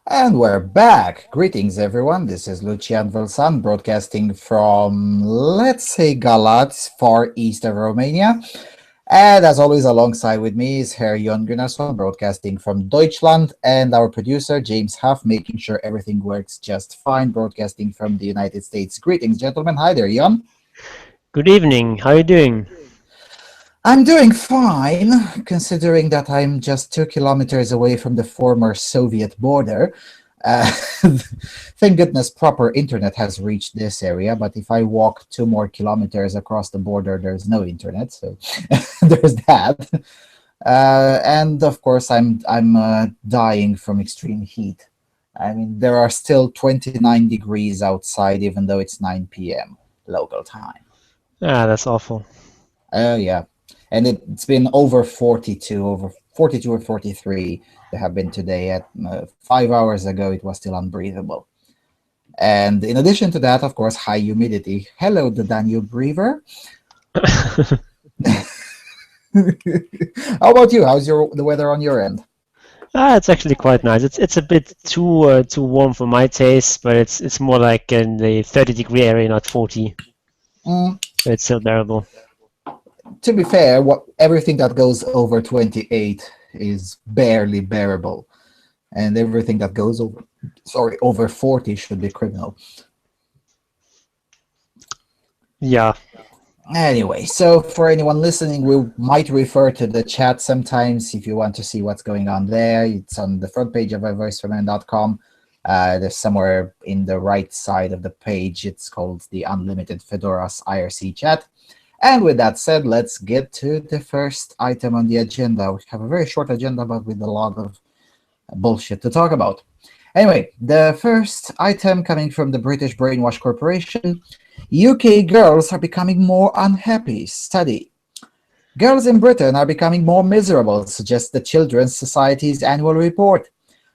And we're back. Greetings, everyone. This is Lucian Vâlsan broadcasting from, let's say, Galați, far east of Romania. And as always, alongside with me is Herr Jon Gunnarsson broadcasting from Deutschland, and our producer, James Huff, making sure everything works just fine, broadcasting from the United States. Greetings, gentlemen. Hi there, Jon. Good evening. How are you doing? I'm doing fine, considering that I'm just 2 kilometers away from the former Soviet border. Uh, thank goodness proper internet has reached this area, but if I walk 2 more kilometers across the border, there's no internet, so there's that. And of course, I'm dying from extreme heat. I mean, there are still 29 degrees outside, even though it's 9 p.m. local time. Ah, that's awful. Oh, yeah. And it's been over 42, over 42 or 43 there have been today. At 5 hours ago, it was still unbreathable. And in addition to that, of course, high humidity. Hello, the Danube River. How about you? How's the weather on your end? It's actually quite nice. It's a bit too warm for my taste, but it's more like in the 30-degree area, not 40. Mm, So it's still bearable. to be fair, everything that goes over 28 is barely bearable, and everything that goes over 40 should be criminal. Yeah. Anyway, so for anyone listening, we might refer to the chat sometimes if you want to see what's going on there. It's on the front page of ivoiceformen.com. There's somewhere in the right side of the page. It's called the Unlimited Fedoras IRC chat. And with that said, let's get to the first item on the agenda. We have a very short agenda, but with a lot of bullshit to talk about. Anyway, the first item coming from the British Brainwash Corporation: UK girls are becoming more unhappy. Study. Girls in Britain are becoming more miserable, suggests the Children's Society's annual report.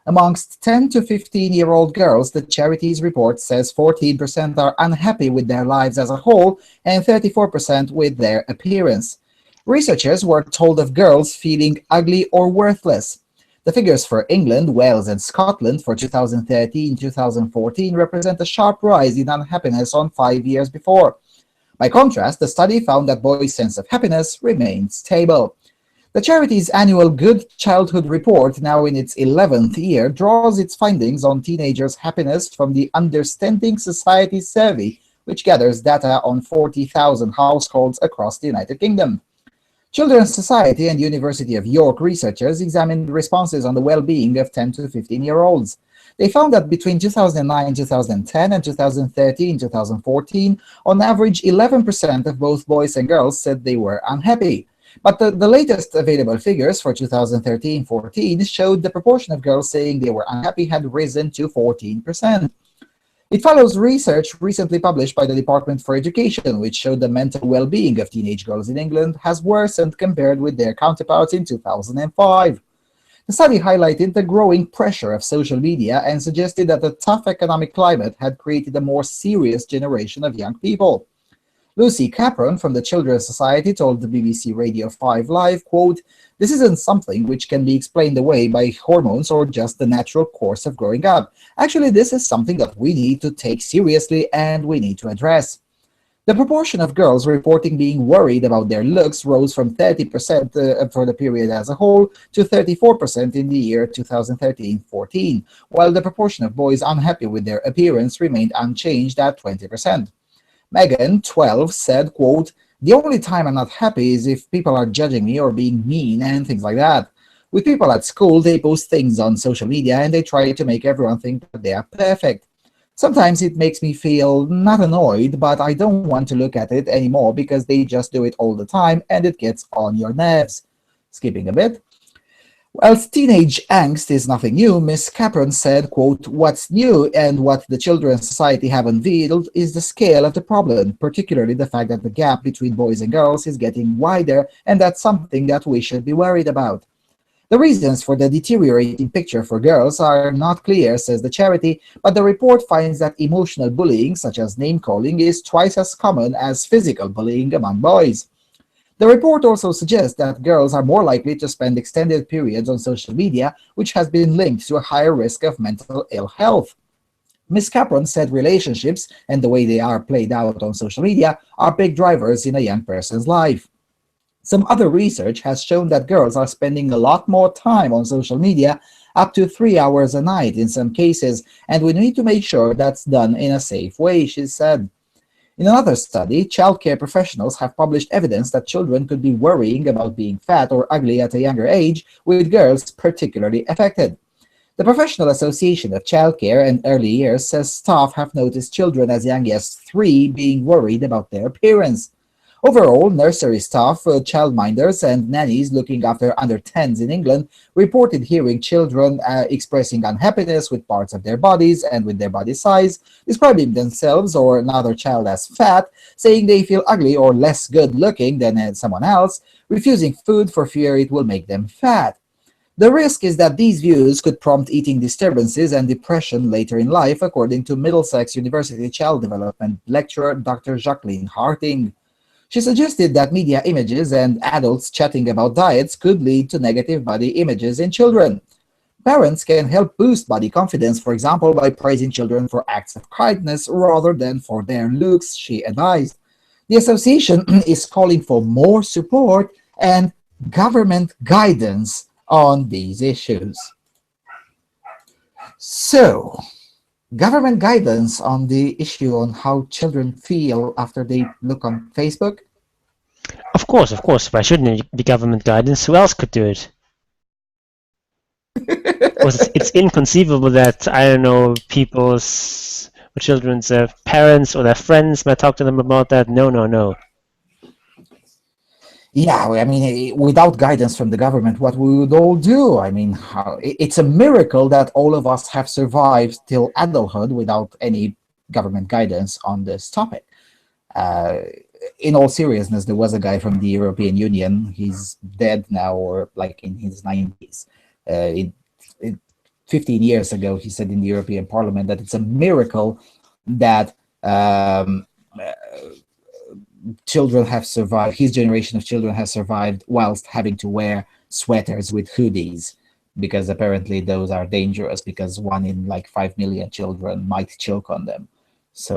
Amongst 10 to 15-year-old girls, the charity's report says 14% are unhappy with their lives as a whole and 34% with their appearance. Researchers were told of girls feeling ugly or worthless. The figures for England, Wales, and Scotland for 2013-2014 represent a sharp rise in unhappiness on 5 years before. By contrast, the study found that boys' sense of happiness remained stable. The charity's annual Good Childhood Report, now in its 11th year, draws its findings on teenagers' happiness from the Understanding Society survey, which gathers data on 40,000 households across the United Kingdom. Children's Society and University of York researchers examined responses on the well-being of 10 to 15-year-olds. They found that between 2009-2010 and 2013-2014, on average, 11% of both boys and girls said they were unhappy. But the latest available figures for 2013-14 showed the proportion of girls saying they were unhappy had risen to 14%. It follows research recently published by the Department for Education, which showed the mental well-being of teenage girls in England has worsened compared with their counterparts in 2005. The study highlighted the growing pressure of social media and suggested that the tough economic climate had created a more serious generation of young people. Lucy Capron from the Children's Society told the BBC Radio 5 Live, quote, "This isn't something which can be explained away by hormones or just the natural course of growing up. Actually, this is something that we need to take seriously and we need to address." The proportion of girls reporting being worried about their looks rose from 30% for the period as a whole to 34% in the year 2013-14, while the proportion of boys unhappy with their appearance remained unchanged at 20%. Megan, 12, said, quote, "The only time I'm not happy is if people are judging me or being mean and things like that. With people at school, they post things on social media and they try to make everyone think that they are perfect. Sometimes it makes me feel not annoyed, but I don't want to look at it anymore because they just do it all the time and it gets on your nerves." Skipping a bit. Whilst teenage angst is nothing new, Miss Capron said, quote, "What's new and what the Children's Society have unveiled is the scale of the problem, particularly the fact that the gap between boys and girls is getting wider, and that's something that we should be worried about. The reasons for the deteriorating picture for girls are not clear," says the charity, but the report finds that emotional bullying, such as name-calling, is twice as common as physical bullying among boys. The report also suggests that girls are more likely to spend extended periods on social media, which has been linked to a higher risk of mental ill health. Ms. Capron said relationships and the way they are played out on social media are big drivers in a young person's life. Some other research has shown that girls are spending a lot more time on social media, up to 3 hours a night in some cases, and we need to make sure that's done in a safe way, she said. In another study, childcare professionals have published evidence that children could be worrying about being fat or ugly at a younger age, with girls particularly affected. The Professional Association of Childcare and Early Years says staff have noticed children as young as 3 being worried about their appearance. Overall, nursery staff, childminders, and nannies looking after under 10s in England reported hearing children expressing unhappiness with parts of their bodies and with their body size, describing themselves or another child as fat, saying they feel ugly or less good looking than someone else, refusing food for fear it will make them fat. The risk is that these views could prompt eating disturbances and depression later in life, according to Middlesex University child development lecturer Dr. Jacqueline Harting. She suggested that media images and adults chatting about diets could lead to negative body images in children. Parents can help boost body confidence, for example, by praising children for acts of kindness rather than for their looks, she advised. The association is calling for more support and government guidance on these issues. So, government guidance on the issue on how children feel after they look on Facebook? Of course, of course. Why shouldn't it be government guidance? Who else could do it? Because it's inconceivable that, I don't know, people's or children's parents or their friends might talk to them about that. No, no, no. Yeah, I mean, without guidance from the government, what we would all do? I mean, it's a miracle that all of us have survived till adulthood without any government guidance on this topic. In all seriousness, there was a guy from the European Union. He's dead now, or like in his 90s. 15 years ago, he said in the European Parliament that it's a miracle that children have survived, his generation of children has survived whilst having to wear sweaters with hoodies, because apparently those are dangerous because 1 in like 5 million children might choke on them. So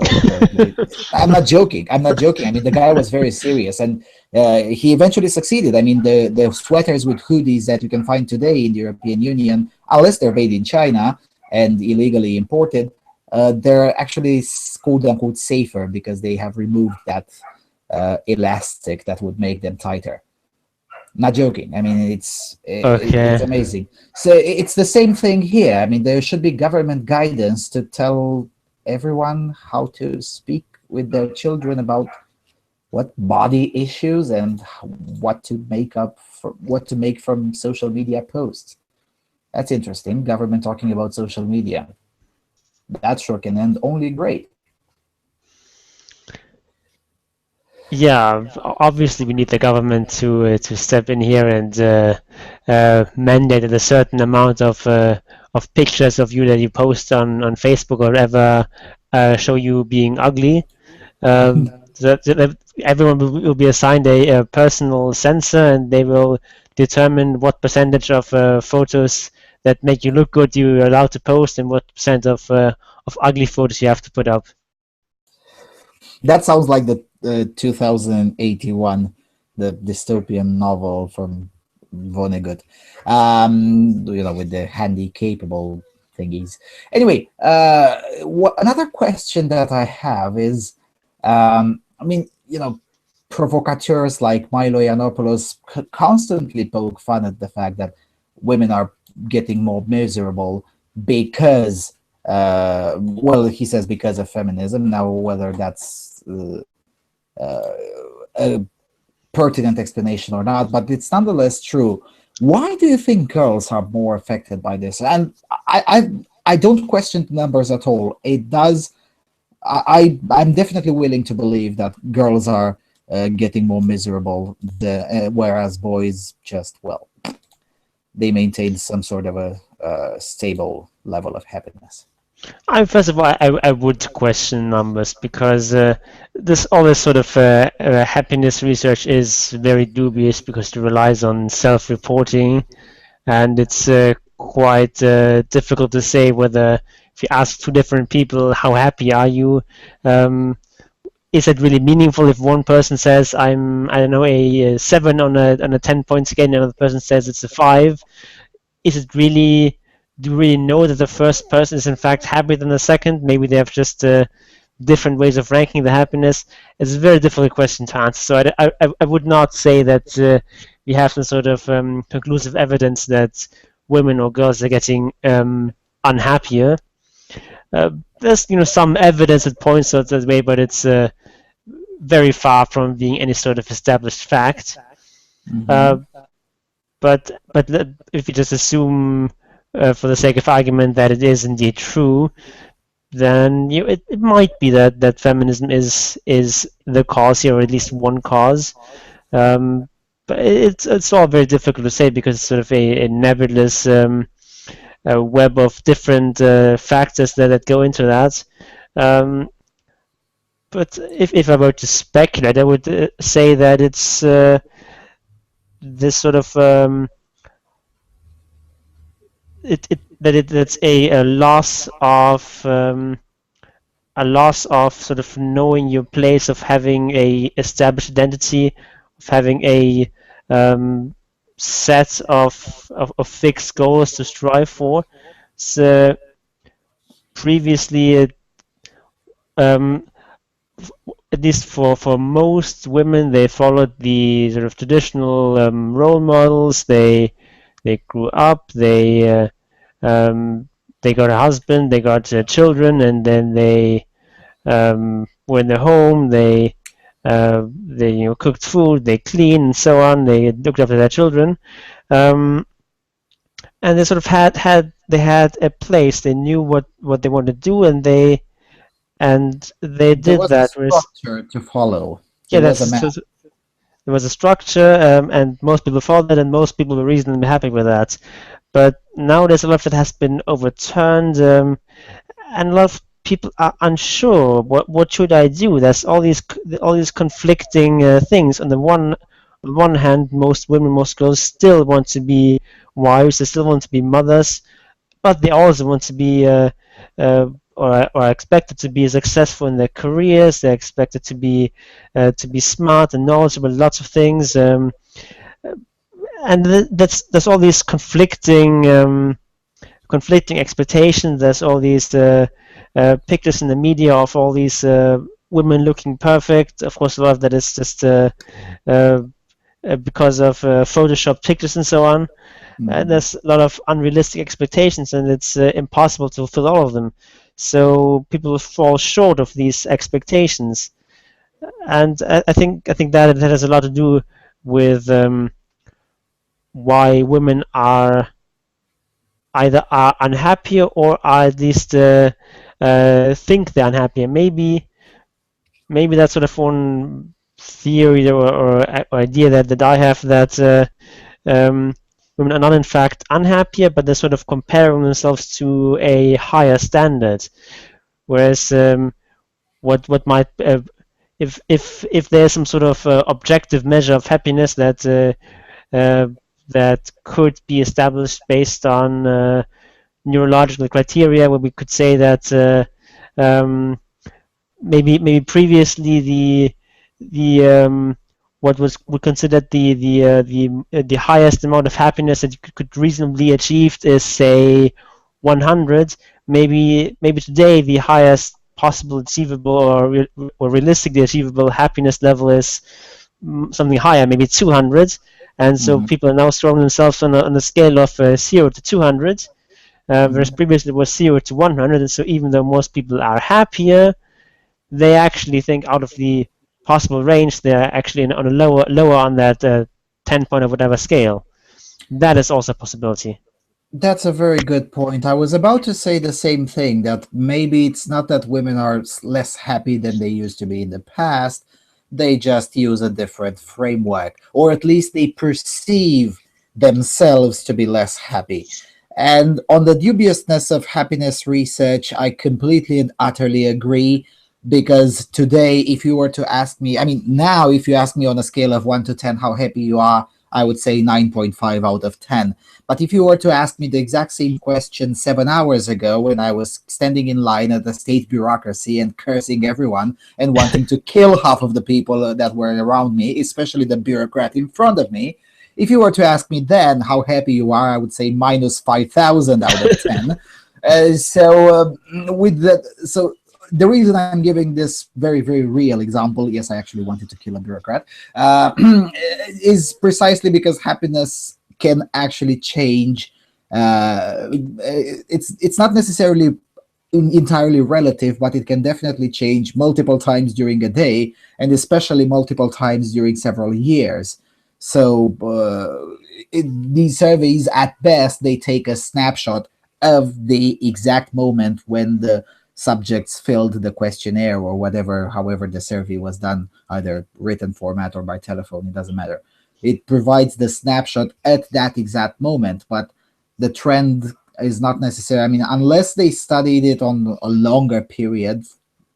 I'm not joking. I mean, the guy was very serious, and he eventually succeeded. I mean, the sweaters with hoodies that you can find today in the European Union, unless they're made in China and illegally imported, they're actually quote unquote safer because they have removed that elastic that would make them tighter. Not joking. I mean, it's amazing. So it's the same thing here. I mean, there should be government guidance to tell everyone how to speak with their children about what body issues and what to make from social media posts. That's interesting. Government talking about social media. That sure can end only great. Yeah, obviously we need the government to step in here and mandate that a certain amount of pictures of you that you post on Facebook or whatever show you being ugly. That everyone will be assigned a personal sensor, and they will determine what percentage of photos that make you look good you're allowed to post, and what percent of ugly photos you have to put up. That sounds like the 2081, the dystopian novel from Vonnegut, with the handy capable thingies. Anyway, another question that I have is, I mean, provocateurs like Milo Yiannopoulos constantly poke fun at the fact that women are getting more miserable because, he says because of feminism. Now, whether that's a pertinent explanation or not, but it's nonetheless true. Why do you think girls are more affected by this? And I don't question the numbers at all. It does. I'm definitely willing to believe that girls are getting more miserable, whereas boys just, they maintain some sort of a stable level of happiness. First of all, I would question numbers because this sort of happiness research is very dubious because it relies on self-reporting, and it's quite difficult to say whether if you ask two different people how happy are you, is it really meaningful if one person says I don't know a 7 on a 10-point scale and another person says it's a 5? Is it really, do you really know that the first person is in fact happier than the second? Maybe they have just different ways of ranking the happiness. It's a very difficult question to answer. So I would not say that we have some sort of conclusive evidence that women or girls are getting unhappier. There's some evidence that points towards that way, but it's very far from being any sort of established fact. But if you just assume, for the sake of argument, that it is indeed true, then it might be that feminism is the cause here, or at least one cause. But it's all very difficult to say because it's sort of a nebulous web of different factors that go into that. But if I were to speculate, I would say that it's this sort of it's a loss of sort of knowing your place, of having a established identity, of having a set of fixed goals to strive for. So previously, at least for most women, they followed the sort of traditional role models. They grew up. They got a husband. They got children, and then they were in their home. They cooked food. They cleaned and so on. They looked after their children, and they sort of had a place. They knew what they wanted to do, and they did that. There was a structure to follow. Yeah, there was a structure, and most people followed it, and most people were reasonably happy with that. But nowadays, a lot of it has been overturned, and a lot of people are unsure. What should I do? There's all these conflicting things. On the one hand, most women, most girls still want to be wives. They still want to be mothers, but they also want to be or are expected to be successful in their careers. They're expected to be smart and knowledgeable, lots of things, and there's all these conflicting expectations. There's all these pictures in the media of all these women looking perfect. Of course, a lot of that is just because of Photoshop pictures and so on. And there's a lot of unrealistic expectations, and it's impossible to fulfill all of them. So people fall short of these expectations, and I think that has a lot to do with why women are either unhappier or are at least think they're unhappier. Maybe that's sort of one theory or idea that I have, that women are not in fact unhappier, but they're sort of comparing themselves to a higher standard. Whereas what might if there's some sort of objective measure of happiness that could be established based on neurological criteria, where we could say that maybe previously the what we considered the highest amount of happiness that you could reasonably achieve is, say, 100. Maybe today the highest possible achievable or realistically achievable happiness level is something higher, maybe 200. And so people are now throwing themselves on a scale of 0 to 200, whereas previously it was 0 to 100. And so even though most people are happier, they actually think out of the possible range, they're actually on a lower on that 10-point or whatever scale. That is also a possibility. That's a very good point. I was about to say the same thing, that maybe it's not that women are less happy than they used to be in the past. They just use a different framework, or at least they perceive themselves to be less happy. And on the dubiousness of happiness research, I completely and utterly agree. Because today, if you were to ask me, I mean, now, if you ask me on a scale of 1 to 10 how happy you are, I would say 9.5 out of 10. But if you were to ask me the exact same question 7 hours ago, when I was standing in line at the state bureaucracy and cursing everyone and wanting to kill half of the people that were around me, especially the bureaucrat in front of me, if you were to ask me then how happy you are, I would say minus 5,000 out of 10. With that, so the reason I'm giving this very, very real example, yes, I actually wanted to kill a bureaucrat, is precisely because happiness can actually change. It's not necessarily entirely relative, but it can definitely change multiple times during a day, and especially multiple times during several years. So these surveys, at best, they take a snapshot of the exact moment when the subjects filled the questionnaire or whatever, however the survey was done, either written format or by telephone, it doesn't matter. It provides the snapshot at that exact moment, but the trend is not necessary. I mean, unless they studied it on a longer period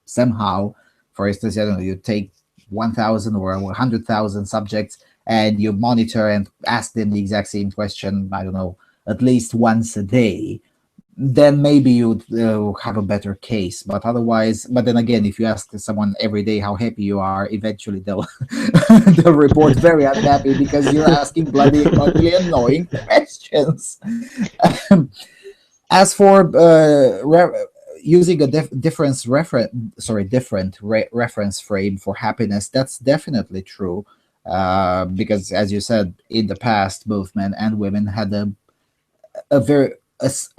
somehow. For instance, I don't know, you take 1,000 or 100,000 subjects and you monitor and ask them the exact same question, I don't know, at least once a day, then maybe you'd have a better case. But otherwise, but then again, if you ask someone every day how happy you are, eventually they'll they'll report very unhappy because you're asking bloody ugly annoying questions. As for using a different reference frame for happiness, that's definitely true. Because as you said, in the past, both men and women had a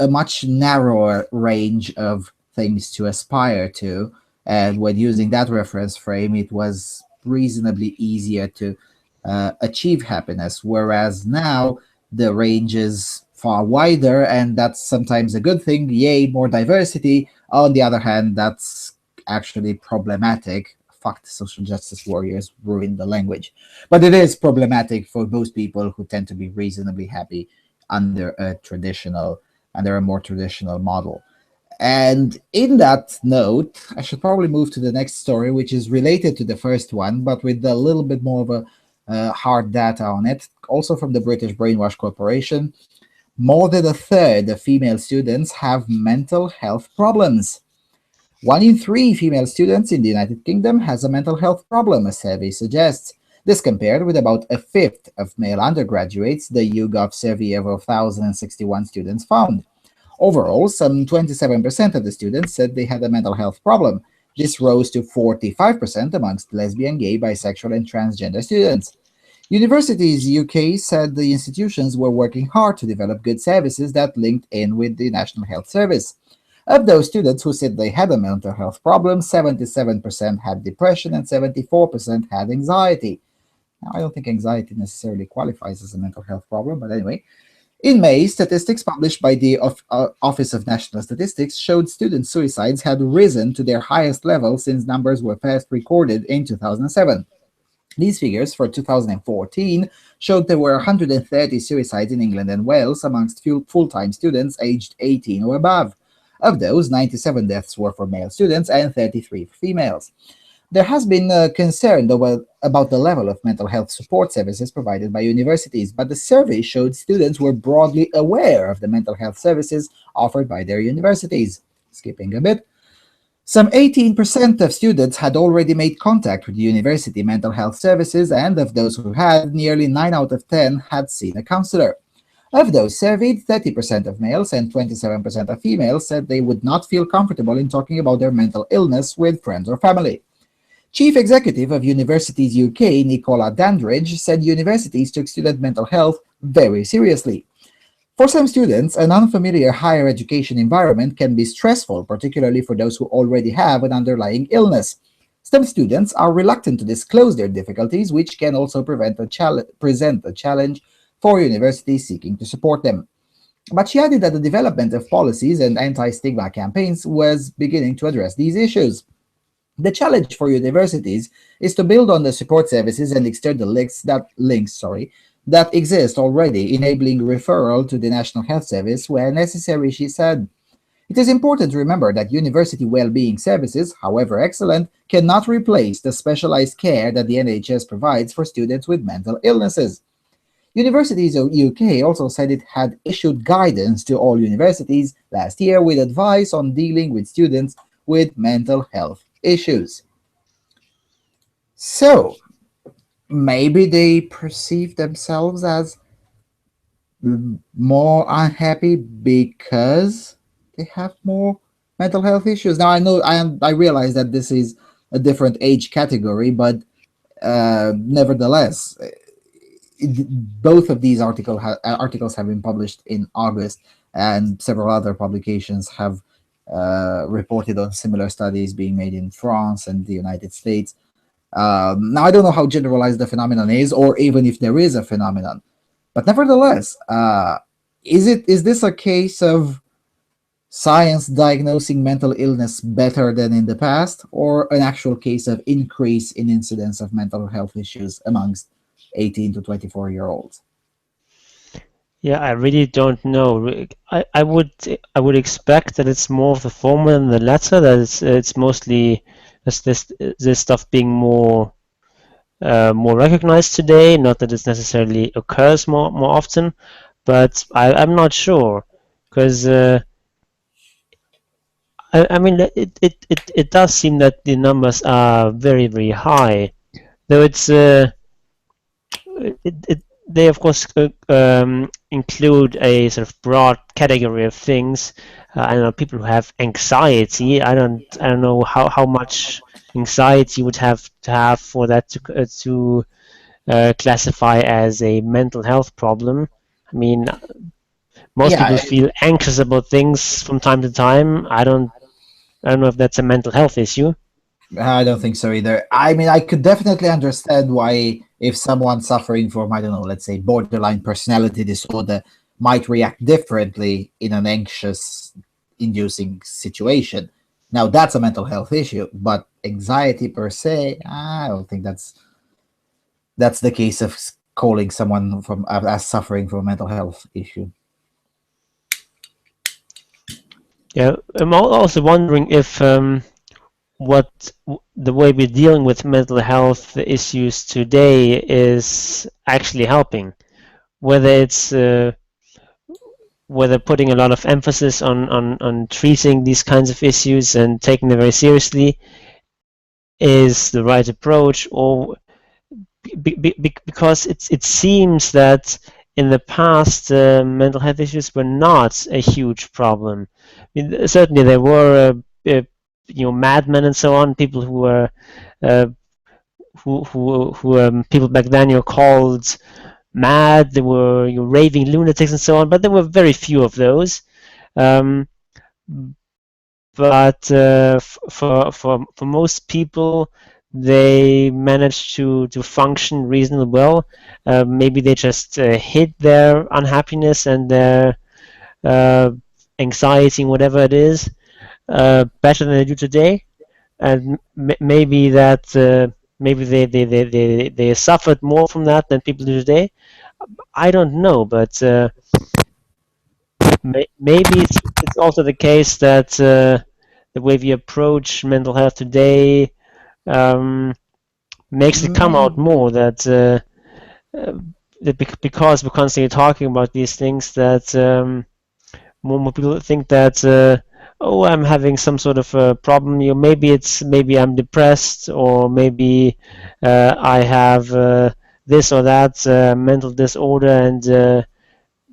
much narrower range of things to aspire to, and when using that reference frame, it was reasonably easier to achieve happiness. Whereas now the range is far wider, and that's sometimes a good thing. Yay, more diversity. On the other hand, that's actually problematic. Fuck, the social justice warriors ruined the language. But it is problematic for most people who tend to be reasonably happy under a more traditional model. And in that note, I should probably move to the next story, which is related to the first one, but with a little bit more of a hard data on it. Also from the British Brainwash Corporation, more than a third of female students have mental health problems. 1 in 3 female students in the United Kingdom has a mental health problem, a survey suggests. This compared with about a fifth of male undergraduates, the YouGov survey of 1,061 students found. Overall, some 27% of the students said they had a mental health problem. This rose to 45% amongst lesbian, gay, bisexual, and transgender students. Universities UK said the institutions were working hard to develop good services that linked in with the National Health Service. Of those students who said they had a mental health problem, 77% had depression and 74% had anxiety. Now, I don't think anxiety necessarily qualifies as a mental health problem, but anyway. In May, statistics published by the Office of National Statistics showed student suicides had risen to their highest level since numbers were first recorded in 2007. These figures for 2014 showed there were 130 suicides in England and Wales amongst full-time students aged 18 or above. Of those, 97 deaths were for male students and 33 for females. There has been concern about the level of mental health support services provided by universities, but the survey showed students were broadly aware of the mental health services offered by their universities. Skipping a bit. Some 18% of students had already made contact with university mental health services, and of those who had, nearly 9 out of 10 had seen a counselor. Of those surveyed, 30% of males and 27% of females said they would not feel comfortable in talking about their mental illness with friends or family. Chief Executive of Universities UK, Nicola Dandridge, said universities took student mental health very seriously. For some students, an unfamiliar higher education environment can be stressful, particularly for those who already have an underlying illness. Some students are reluctant to disclose their difficulties, which can also present a challenge for universities seeking to support them. But she added that the development of policies and anti-stigma campaigns was beginning to address these issues. The challenge for universities is to build on the support services and external links that that exist already, enabling referral to the National Health Service where necessary, she said. It is important to remember that university well-being services, however excellent, cannot replace the specialized care that the NHS provides for students with mental illnesses. Universities of UK also said it had issued guidance to all universities last year with advice on dealing with students with mental health issues. So, maybe they perceive themselves as more unhappy because they have more mental health issues. Now, I know I realize that this is a different age category, but nevertheless, both of these articles have been published in August, and several other publications have reported on similar studies being made in France and the United States. Now, I don't know how generalized the phenomenon is, or even if there is a phenomenon, but nevertheless, is this a case of science diagnosing mental illness better than in the past, or an actual case of increase in incidence of mental health issues amongst 18 to 24-year-olds? Yeah, I really don't know. I would expect that it's more of the former than the latter. That it's mostly this stuff being more recognized today. Not that it necessarily occurs more often, but I'm not sure, because I mean it does seem that the numbers are very high, though it's they of course include a sort of broad category of things. I don't know, people who have anxiety. I don't know how much anxiety you would have to have for that to classify as a mental health problem. I mean, most Yeah, people feel anxious about things from time to time. I don't know if that's a mental health issue. I don't think so either. I mean, I could definitely understand why, if someone suffering from, I don't know, let's say borderline personality disorder might react differently in an anxious inducing situation. Now, that's a mental health issue, but anxiety per se, I don't think that's the case of calling someone from as suffering from a mental health issue. Yeah, I'm also wondering if what the way we're dealing with mental health issues today is actually helping. Whether it's whether putting a lot of emphasis on treating these kinds of issues and taking them very seriously is the right approach, or because it seems that in the past mental health issues were not a huge problem. I mean, certainly there were madmen and so on, people who were people back then called mad. There were raving lunatics and so on, but there were very few of those. But for most people, they managed to function reasonably well. Maybe they just hid their unhappiness and their anxiety, whatever it is, better than they do today. And maybe that maybe they suffered more from that than people do today. I don't know, but maybe it's also the case that the way we approach mental health today makes it come out more that because we're constantly talking about these things, that more people think that oh, I'm having some sort of a problem. Maybe I'm depressed, or maybe I have this or that mental disorder, and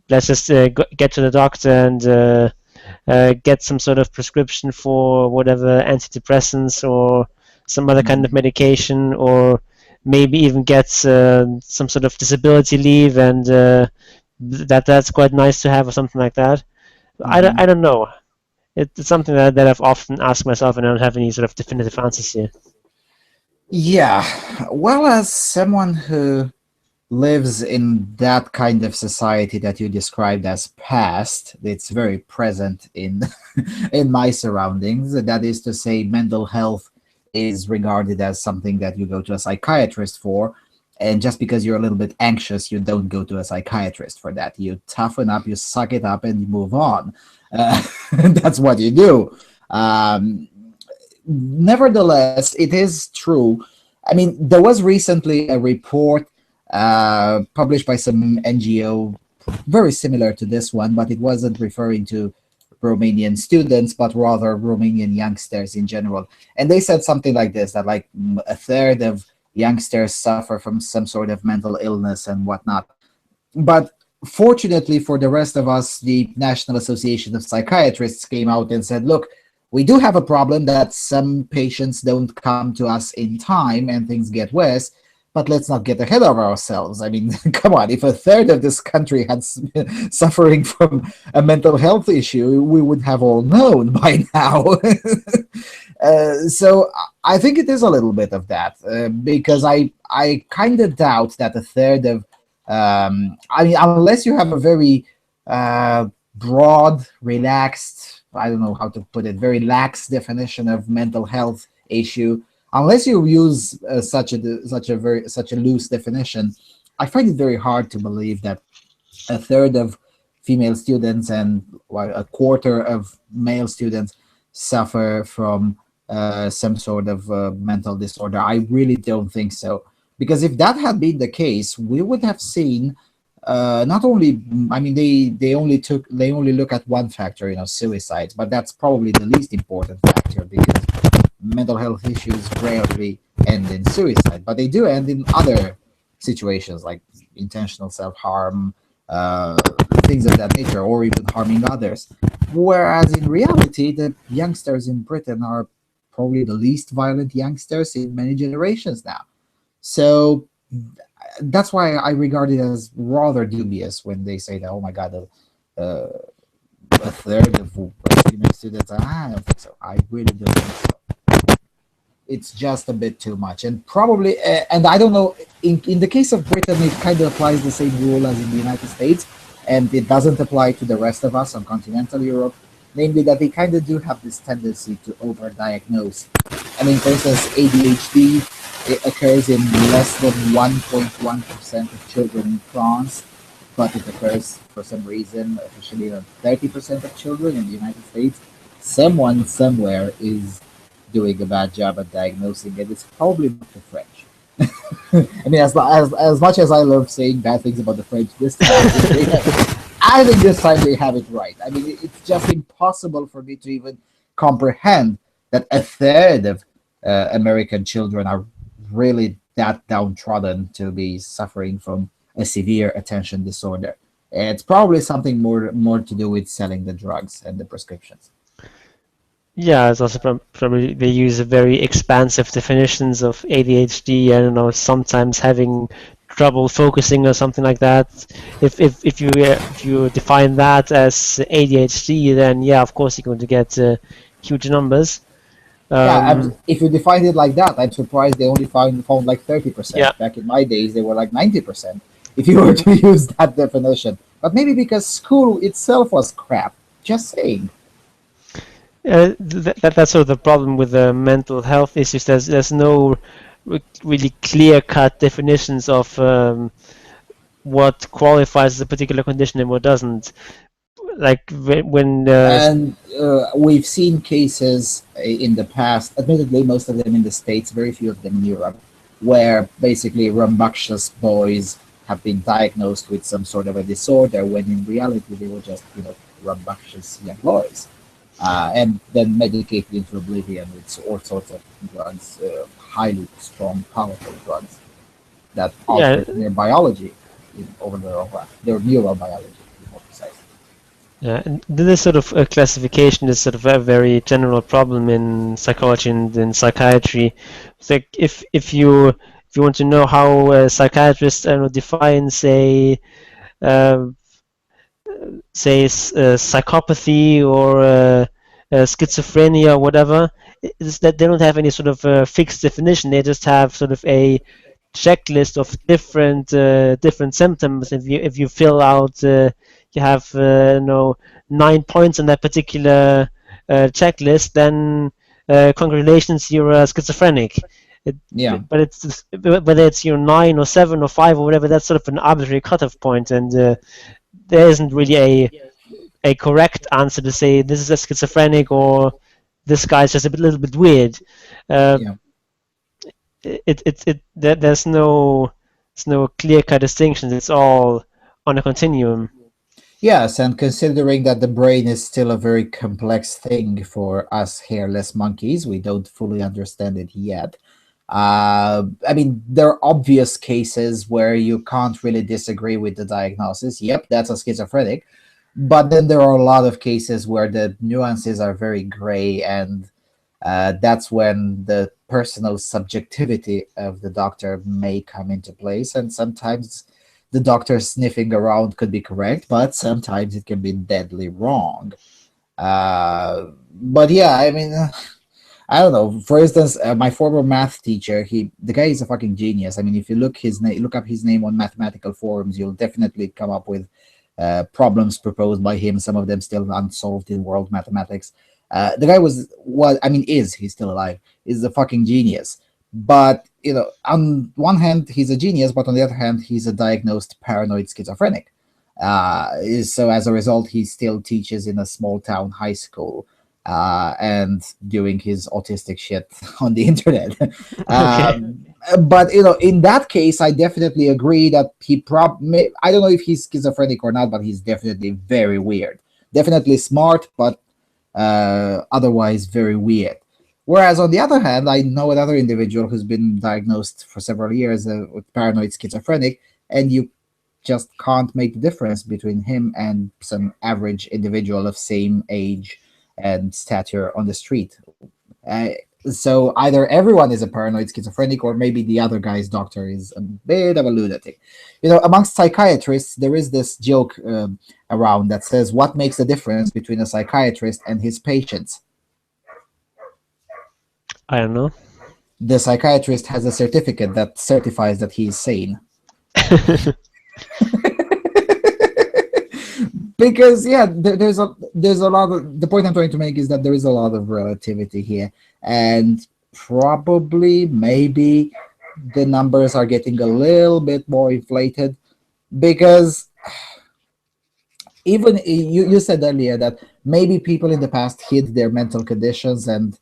let's just get to the doctor and get some sort of prescription for whatever antidepressants or some other kind of medication, or maybe even get some sort of disability leave, and that's quite nice to have, or something like that. I don't know. It's something that I've often asked myself, and I don't have any sort of definitive answers here. Yeah, well, as someone who lives in that kind of society that you described as past, it's very present in in my surroundings. That is to say, mental health is regarded as something that you go to a psychiatrist for, And just because you're a little bit anxious, you don't go to a psychiatrist for that. You toughen up, you suck it up, and you move on. That's what you do. Nevertheless, it is true. I mean, there was recently a report published by some NGO, very similar to this one, but it wasn't referring to Romanian students, but rather Romanian youngsters in general. And they said something like this, that like a third of youngsters suffer from some sort of mental illness and whatnot. But fortunately for the rest of us, the National Association of Psychiatrists came out and said, look, we do have a problem that some patients don't come to us in time and things get worse, but let's not get ahead of ourselves. I mean, come on, if a third of this country had suffering from a mental health issue, we would have all known by now. So I think it is a little bit of that, because I kind of doubt that a third of, I mean, unless you have a very broad, relaxed, I don't know how to put it, very lax definition of mental health issue, unless you use such a loose definition, I find it very hard to believe that a third of female students and a quarter of male students suffer from some sort of mental disorder. I really don't think so, because if that had been the case, we would have seen not only, I mean, they only look at one factor, suicides, but that's probably the least important factor, because mental health issues rarely end in suicide, but they do end in other situations like intentional self-harm, things of that nature, or even harming others. Whereas in reality, the youngsters in Britain are probably the least violent youngsters in many generations now. So that's why I regard it as rather dubious when they say that, oh my God, a third of female students. I don't think so. I really don't think so. It's just a bit too much, and probably, and I don't know, in the case of Britain, it kind of applies the same rule as in the United States, and it doesn't apply to the rest of us on continental Europe, namely that they kind of do have this tendency to overdiagnose. I mean, for instance, ADHD, it occurs in less than 1.1% of children in France, but it occurs for some reason officially in 30% of children in the United States. Someone somewhere is doing a bad job at diagnosing it. It's probably not the French. I mean, as much as I love saying bad things about the French, this time I think this time they have it right. I mean, it's just impossible for me to even comprehend that a third of American children are really that downtrodden to be suffering from a severe attention disorder. It's probably something more to do with selling the drugs and the prescriptions. Yeah, it's also probably they use very expansive definitions of ADHD. I don't know, sometimes having trouble focusing or something like that. If you define that as ADHD, then yeah, of course you're going to get huge numbers. If you define it like that, I'm surprised they only found like 30%. Yeah. Back in my days, they were like 90%. If you were to use that definition, but maybe because school itself was crap. Just saying. That's sort of the problem with the mental health issues. There's no really clear-cut definitions of what qualifies as a particular condition and what doesn't. Like when and we've seen cases in the past, admittedly most of them in the States, very few of them in Europe, where basically rambunctious boys have been diagnosed with some sort of a disorder when in reality they were just rambunctious young boys. And then medicated into oblivion with all sorts of drugs, highly strong, powerful drugs that alter their biology their neurobiology, to be more precise. Yeah, and this sort of classification is sort of a very general problem in psychology and in psychiatry. It's like if you want to know how a psychiatrist define psychopathy or schizophrenia or whatever, is that they don't have any sort of fixed definition. They just have sort of a checklist of different symptoms. If you fill out, you have 9 points on that particular checklist, then congratulations, you're schizophrenic. Yeah. But whether it's 9 or 7 or 5 or whatever, that's sort of an arbitrary cutoff point, and there isn't really a correct answer to say this is a schizophrenic or this guy's just a little bit weird. Yeah. There's no clear-cut distinctions. It's all on a continuum. Yes, and considering that the brain is still a very complex thing for us hairless monkeys, we don't fully understand it yet. I mean, there are obvious cases where you can't really disagree with the diagnosis. Yep, that's a schizophrenic. But then there are a lot of cases where the nuances are very gray, and that's when the personal subjectivity of the doctor may come into place. And sometimes the doctor sniffing around could be correct, but sometimes it can be deadly wrong. But yeah, I mean, I don't know. For instance, my former math teacher, the guy is a fucking genius. I mean, if you look up his name on mathematical forums, you'll definitely come up with problems proposed by him. Some of them still unsolved in world mathematics. The guy he's still alive, is a fucking genius. But, on one hand, he's a genius, but on the other hand, he's a diagnosed paranoid schizophrenic. So as a result, he still teaches in a small town high school and doing his autistic shit on the internet. Okay. But, in that case, I definitely agree that I don't know if he's schizophrenic or not, but he's definitely very weird. Definitely smart, but otherwise very weird. Whereas on the other hand, I know another individual who's been diagnosed for several years with paranoid schizophrenic, and you just can't make the difference between him and some average individual of same age and stature on the street. So either everyone is a paranoid schizophrenic, or maybe the other guy's doctor is a bit of a lunatic. Amongst psychiatrists, there is this joke around that says, what makes the difference between a psychiatrist and his patients? I don't know. The psychiatrist has a certificate that certifies that he is sane. Because there's a lot of, the point I'm trying to make is that there is a lot of relativity here, and probably maybe the numbers are getting a little bit more inflated, because even you said earlier that maybe people in the past hid their mental conditions and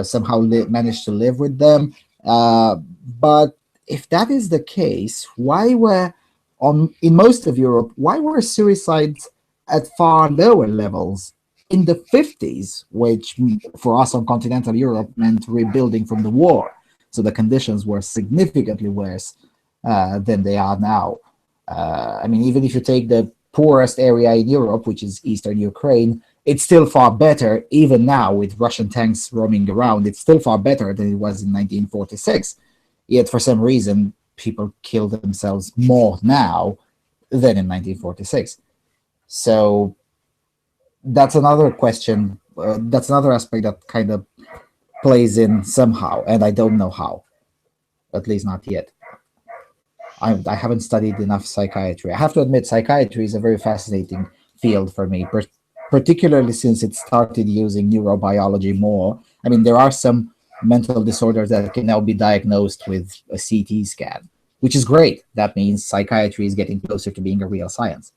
somehow managed to live with them, but if that is the case, why were in most of Europe, why were suicides at far lower levels in the 50s, which for us on continental Europe meant rebuilding from the war? So the conditions were significantly worse than they are now. I mean, even if you take the poorest area in Europe, which is eastern Ukraine, it's still far better, even now with Russian tanks roaming around, it's still far better than it was in 1946. Yet for some reason, people kill themselves more now than in 1946. So that's another question. That's another aspect that kind of plays in somehow, and I don't know how, at least not yet. I haven't studied enough psychiatry. I have to admit, psychiatry is a very fascinating field for me, particularly since it started using neurobiology more. I mean, there are some mental disorders that can now be diagnosed with a CT scan, which is great. That means psychiatry is getting closer to being a real science.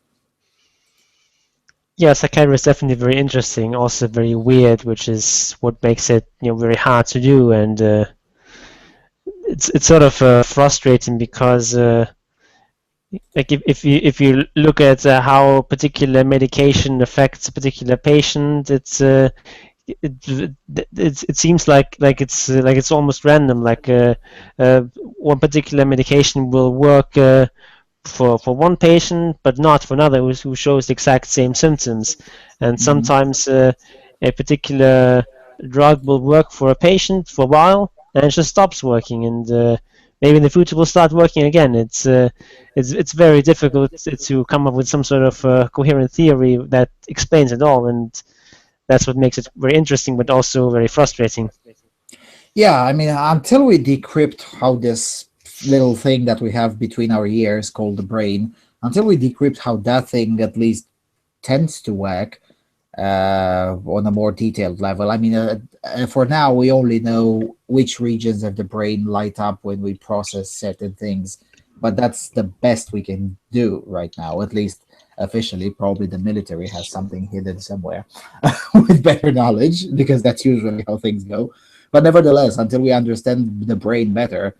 Yeah, psychiatry is definitely very interesting, also very weird, which is what makes it very hard to do, and it's sort of frustrating because like if you look at how particular medication affects a particular patient, it seems like it's almost random. Like one particular medication will work for one patient, but not for another who shows the exact same symptoms. And sometimes a particular drug will work for a patient for a while, and it just stops working, and maybe in the future will start working again. It's very difficult to come up with some sort of coherent theory that explains it all, and that's what makes it very interesting, but also very frustrating. Yeah, I mean, until we decrypt how this little thing that we have between our ears called the brain, until we decrypt how that thing at least tends to work on a more detailed level. I mean, for now, we only know which regions of the brain light up when we process certain things, but that's the best we can do right now, at least officially. Probably the military has something hidden somewhere with better knowledge, because that's usually how things go. But nevertheless, until we understand the brain better,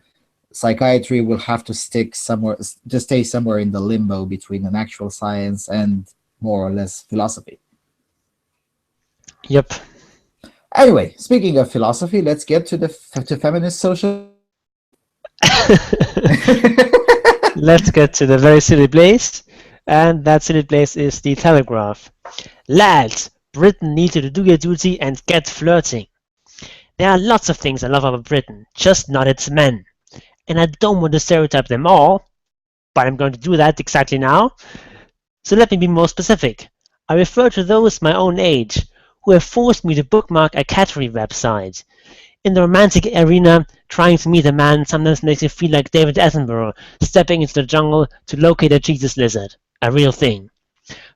psychiatry will have to stay somewhere in the limbo between an actual science and more or less philosophy. Yep. Anyway, speaking of philosophy, let's get to to feminist social. Let's get to the very silly place, and that silly place is the Telegraph. Lads, Britain needs you to do your duty and get flirting. There are lots of things I love about Britain, just not its men. And I don't want to stereotype them all, but I'm going to do that exactly now. So let me be more specific. I refer to those my own age who have forced me to bookmark a cattery website. In the romantic arena, trying to meet a man sometimes makes you feel like David Attenborough stepping into the jungle to locate a Jesus lizard, a real thing.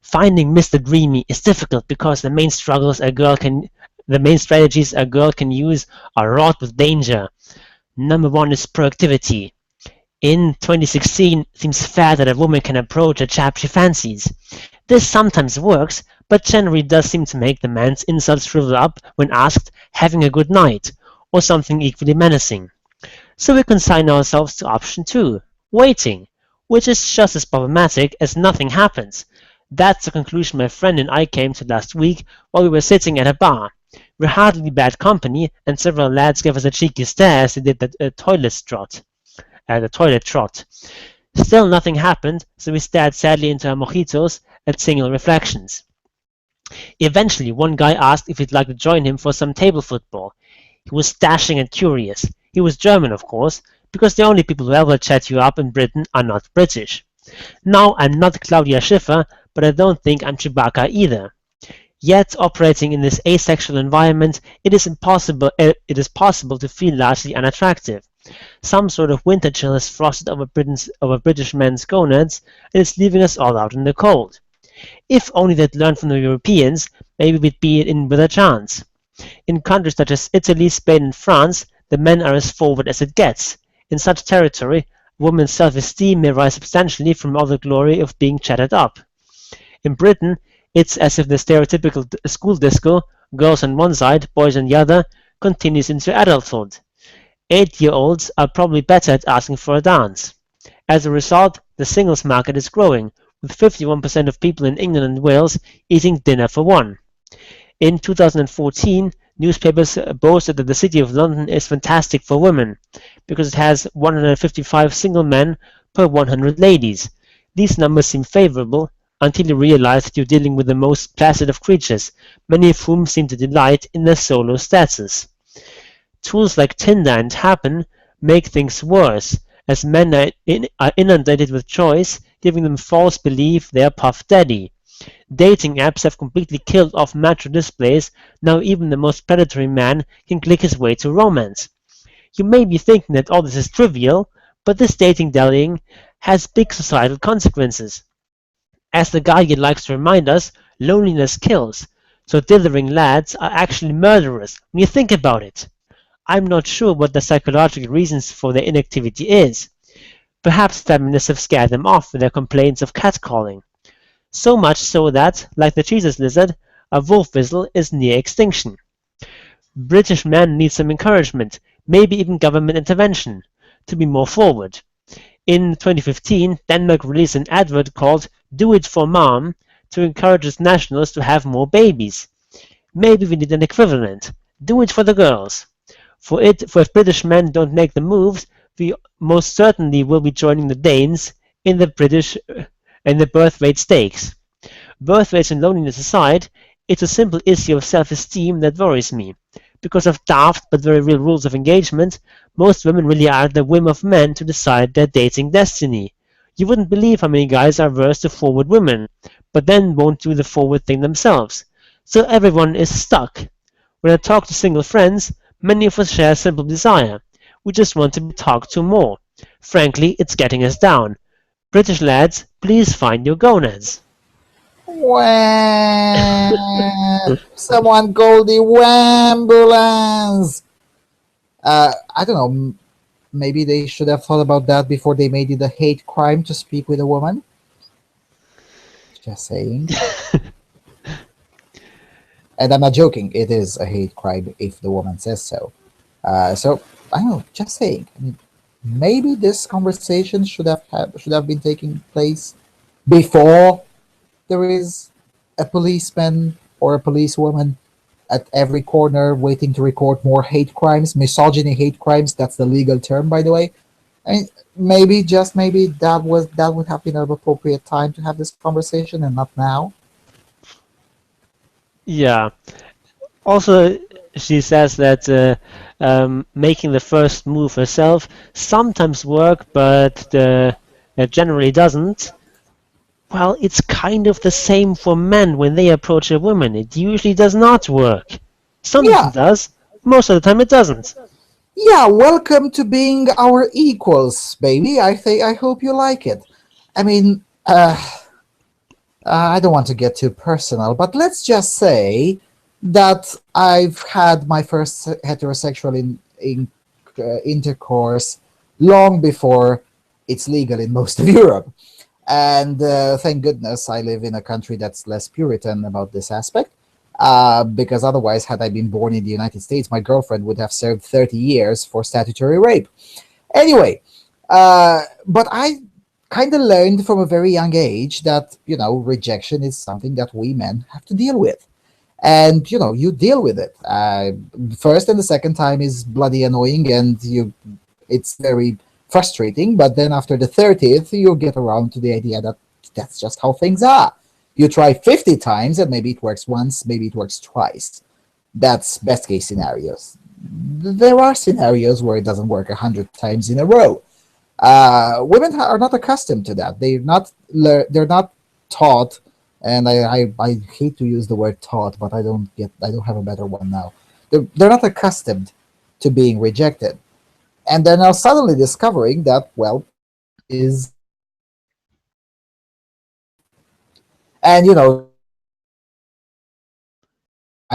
Finding Mr. Dreamy is difficult because the main strategies a girl can use are wrought with danger. Number one is proactivity. In 2016, it seems fair that a woman can approach a chap she fancies. This sometimes works, but generally does seem to make the man's insults shrivel up when asked, having a good night, or something equally menacing. So we consign ourselves to option 2, waiting, which is just as problematic as nothing happens. That's the conclusion my friend and I came to last week while we were sitting at a bar. We're hardly bad company, and several lads gave us a cheeky stare as they did the toilet trot. Still nothing happened, so we stared sadly into our mojitos at single reflections. Eventually, one guy asked if we'd like to join him for some table football. He was dashing and curious. He was German, of course, because the only people who ever chat you up in Britain are not British. Now, I'm not Claudia Schiffer, but I don't think I'm Chewbacca either. Yet, operating in this asexual environment, it is possible to feel largely unattractive. Some sort of winter chill has frosted over British men's gonads, and it's leaving us all out in the cold. If only they'd learned from the Europeans, maybe we'd be in with a chance. In countries such as Italy, Spain, and France, the men are as forward as it gets. In such territory, a woman's self-esteem may rise substantially from all the glory of being chatted up. In Britain, it's as if the stereotypical school disco, girls on one side, boys on the other, continues into adulthood. 8-year-olds are probably better at asking for a dance. As a result, the singles market is growing, with 51% of people in England and Wales eating dinner for one. In 2014, newspapers boasted that the City of London is fantastic for women, because it has 155 single men per 100 ladies. These numbers seem favourable, until you realize that you're dealing with the most placid of creatures, many of whom seem to delight in their solo status. Tools like Tinder and Happen make things worse, as men are inundated with choice, giving them false belief they are Puff Daddy. Dating apps have completely killed off macho displays. Now even the most predatory man can click his way to romance. You may be thinking that all this is trivial, but this dating dallying has big societal consequences. As the Guardian likes to remind us, loneliness kills, so dithering lads are actually murderers when you think about it. I'm not sure what the psychological reasons for their inactivity is. Perhaps feminists have scared them off with their complaints of catcalling. So much so that, like the Jesus lizard, a wolf whistle is near extinction. British men need some encouragement, maybe even government intervention, to be more forward. In 2015, Denmark released an advert called "Do It for Mom" to encourage its nationals to have more babies. Maybe we need an equivalent. Do it for the girls. For if British men don't make the moves, we most certainly will be joining the Danes in the birth rate stakes. Birth rates and loneliness aside, it's a simple issue of self-esteem that worries me. Because of daft but very real rules of engagement, most women really are at the whim of men to decide their dating destiny. You wouldn't believe how many guys are averse to forward women, but then won't do the forward thing themselves. So everyone is stuck. When I talk to single friends, many of us share a simple desire. We just want to be talked to more. Frankly, it's getting us down. British lads, please find your gonads. Wham! Someone call the ambulance. I don't know. Maybe they should have thought about that before they made it a hate crime to speak with a woman. Just saying. And I'm not joking. It is a hate crime if the woman says so. So I don't know. Just saying. I mean, maybe this conversation should have been taking place before there is a policeman or a policewoman at every corner waiting to record more hate crimes, misogyny hate crimes. That's the legal term, by the way. I mean, maybe just maybe that would have been an appropriate time to have this conversation and not now. Yeah. Also, she says that making the first move herself sometimes work, but generally doesn't. Well, it's kind of the same for men when they approach a woman. It usually does not work. Sometimes it does. Most of the time it doesn't. Yeah, welcome to being our equals, baby. I hope you like it. I mean, I don't want to get too personal, but let's just say that I've had my first heterosexual intercourse long before it's legal in most of Europe. And thank goodness I live in a country that's less Puritan about this aspect. Because otherwise, had I been born in the United States, my girlfriend would have served 30 years for statutory rape. Anyway, but I kind of learned from a very young age that, rejection is something that we men have to deal with. And, you deal with it. First and the second time is bloody annoying and it's very frustrating. But then after the 30th, you get around to the idea that that's just how things are. You try 50 times and maybe it works once, maybe it works twice. That's best case scenarios. There are scenarios where it doesn't work 100 times in a row. Women are not accustomed to that. They're not taught, and I hate to use the word taught, but I don't have a better one now. They're not accustomed to being rejected. And they're now suddenly discovering that, well, is and I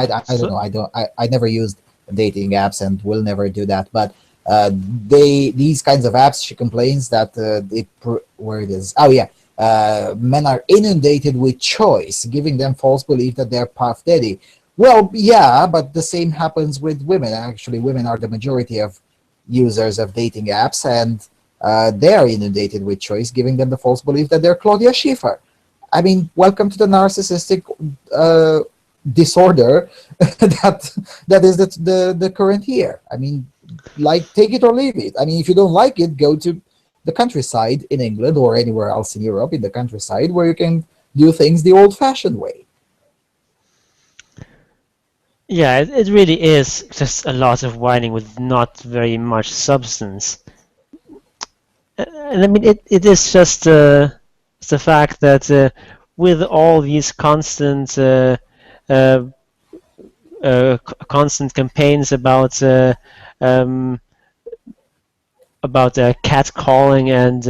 don't know. I never used dating apps and will never do that. But these kinds of apps, she complains that where it is. Oh yeah, men are inundated with choice, giving them false belief that they're puff daddy. Well, yeah, but the same happens with women. Actually, women are the majority of users of dating apps, and they are inundated with choice, giving them the false belief that they're Claudia Schiffer. I mean, welcome to the narcissistic disorder that is the current year. I mean, like, take it or leave it. I mean, if you don't like it, go to the countryside in England or anywhere else in Europe, in the countryside, where you can do things the old-fashioned way. Yeah, it really is just a lot of whining with not very much substance. And I mean, it is just the fact that with all these constant constant campaigns about catcalling and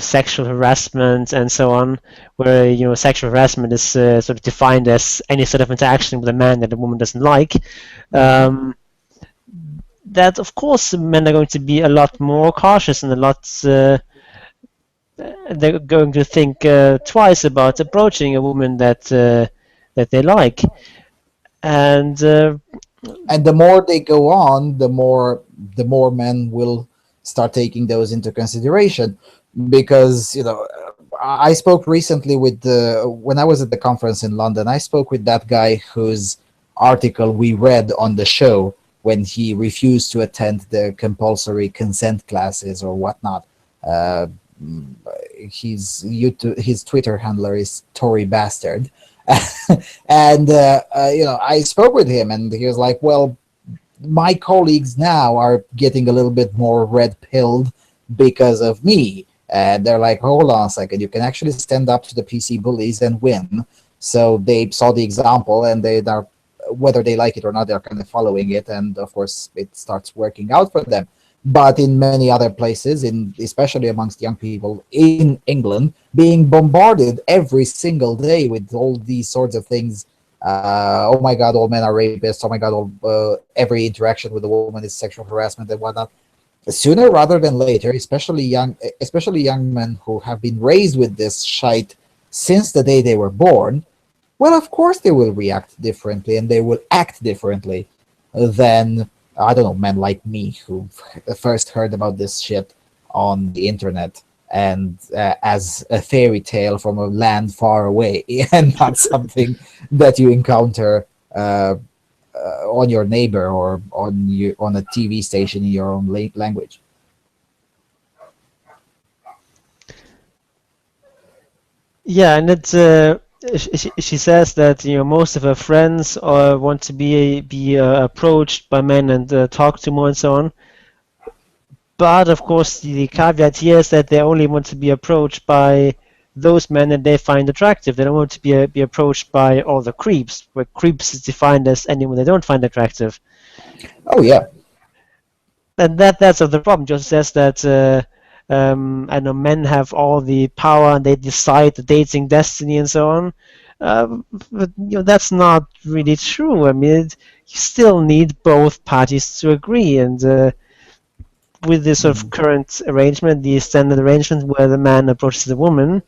sexual harassment and so on, where sexual harassment is sort of defined as any sort of interaction with a man that a woman doesn't like. That of course men are going to be a lot more cautious and a lot. They're going to think twice about approaching a woman that they like, and the more they go on, the more men will start taking those into consideration. Because I spoke recently with when I was at the conference in London, I spoke with that guy whose article we read on the show when he refused to attend the compulsory consent classes or whatnot. His Twitter handler is Tory Bastard. And I spoke with him and he was like, well, my colleagues now are getting a little bit more red-pilled because of me. And they're like, hold on a second, you can actually stand up to the PC bullies and win. So they saw the example and they are, whether they like it or not, they're kind of following it. And of course, it starts working out for them. but in many other places, in especially amongst young people in England, being bombarded every single day with all these sorts of things. Oh my God, all men are rapists. Oh my God, every interaction with a woman is sexual harassment and whatnot. Sooner rather than later, especially young men who have been raised with this shite since the day they were born, well, of course they will react differently and they will act differently than, I don't know, men like me who first heard about this shit on the internet and as a fairy tale from a land far away and not something that you encounter on your neighbor or on a TV station in your own language. Yeah, and it's she says that most of her friends want to be approached by men and talk to more and so on. But of course, the caveat here is that they only want to be approached by those men that they find attractive. They don't want to be approached by all the creeps, where creeps is defined as anyone they don't find attractive. Oh yeah. And that's the problem. Just says that I know men have all the power and they decide the dating destiny and so on. But that's not really true. I mean, you still need both parties to agree, and with this sort of current arrangement, the standard arrangement where the man approaches the woman,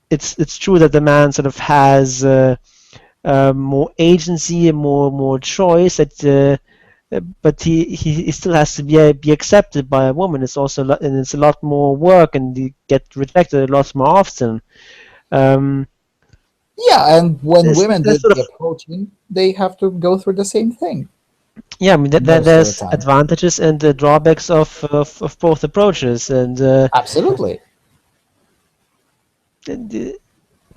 it's true that the man sort of has more agency and more choice. But he still has to be accepted by a woman. It's also and it's a lot more work, and you get rejected a lot more often. Yeah, and when women do sort the of, approaching, they have to go through the same thing. yeah, I mean Most of the there's time. advantages and the drawbacks of both approaches, and Absolutely.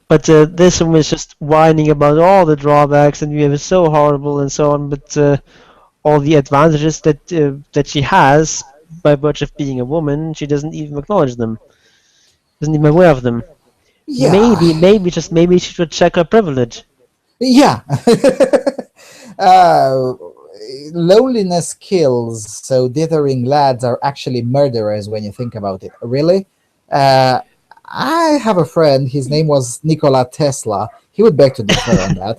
but this one is just whining about all the drawbacks and we have so horrible and so on. But all the advantages that she has by virtue of being a woman, she doesn't even acknowledge them. Isn't even aware of them. Yeah. Maybe she should check her privilege. Yeah. uh, Loneliness kills, so dithering lads are actually murderers when you think about it. Really? Uh, I have a friend, his name was Nikola Tesla. He would beg to differ on that.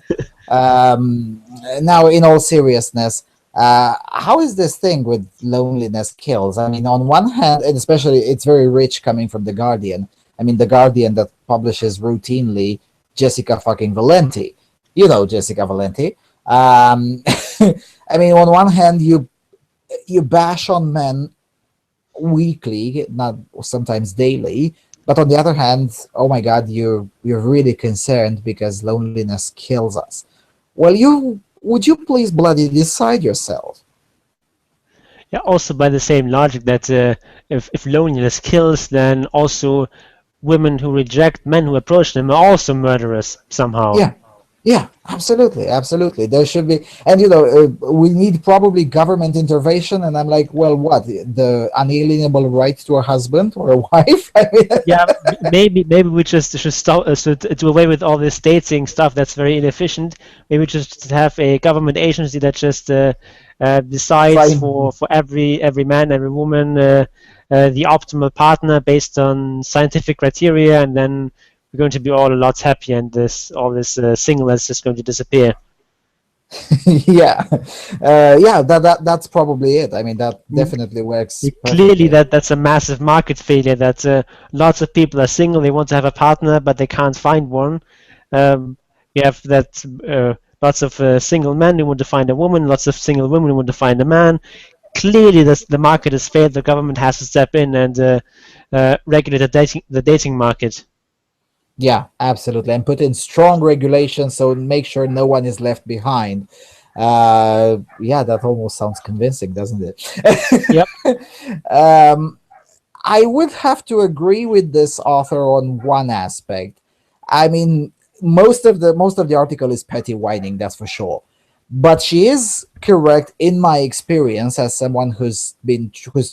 Now, in all seriousness, how is this thing with loneliness kills? I mean, on one hand, and especially it's very rich coming from The Guardian. I mean, The Guardian that publishes routinely Jessica fucking Valenti. You know Jessica Valenti. I mean, on one hand, you bash on men weekly, not sometimes daily, but on the other hand, oh my God, you're really concerned because loneliness kills us. Well, would you please bloody decide yourself? Yeah. Also, by the same logic that if loneliness kills, then also women who reject men who approach them are also murderers somehow. Yeah, yeah, absolutely, absolutely. There should be, and we need probably government intervention. And I'm like, well, what, the unalienable right to a husband or a wife? I mean, Yeah, maybe we just should stop so to do away with all this dating stuff that's very inefficient. Maybe just have a government agency that just decides trying. for every man, every woman, the optimal partner based on scientific criteria, and then we're going to be all a lot happier, and this singleness is just going to disappear. Yeah, yeah. That's probably it. I mean, that definitely works Clearly, perfectly. that's a massive market failure. That lots of people are single, they want to have a partner, but they can't find one. Um, you have that lots of single men who want to find a woman, lots of single women who want to find a man. Clearly, the market has failed. The government has to step in and regulate the dating market. Yeah, absolutely, and put in strong regulations so make sure no one is left behind. Yeah, that almost sounds convincing, doesn't Yep. it? um, I would have to agree with this author on one aspect. I mean, most of the article is petty whining, that's for sure. But she is correct in my experience as someone who's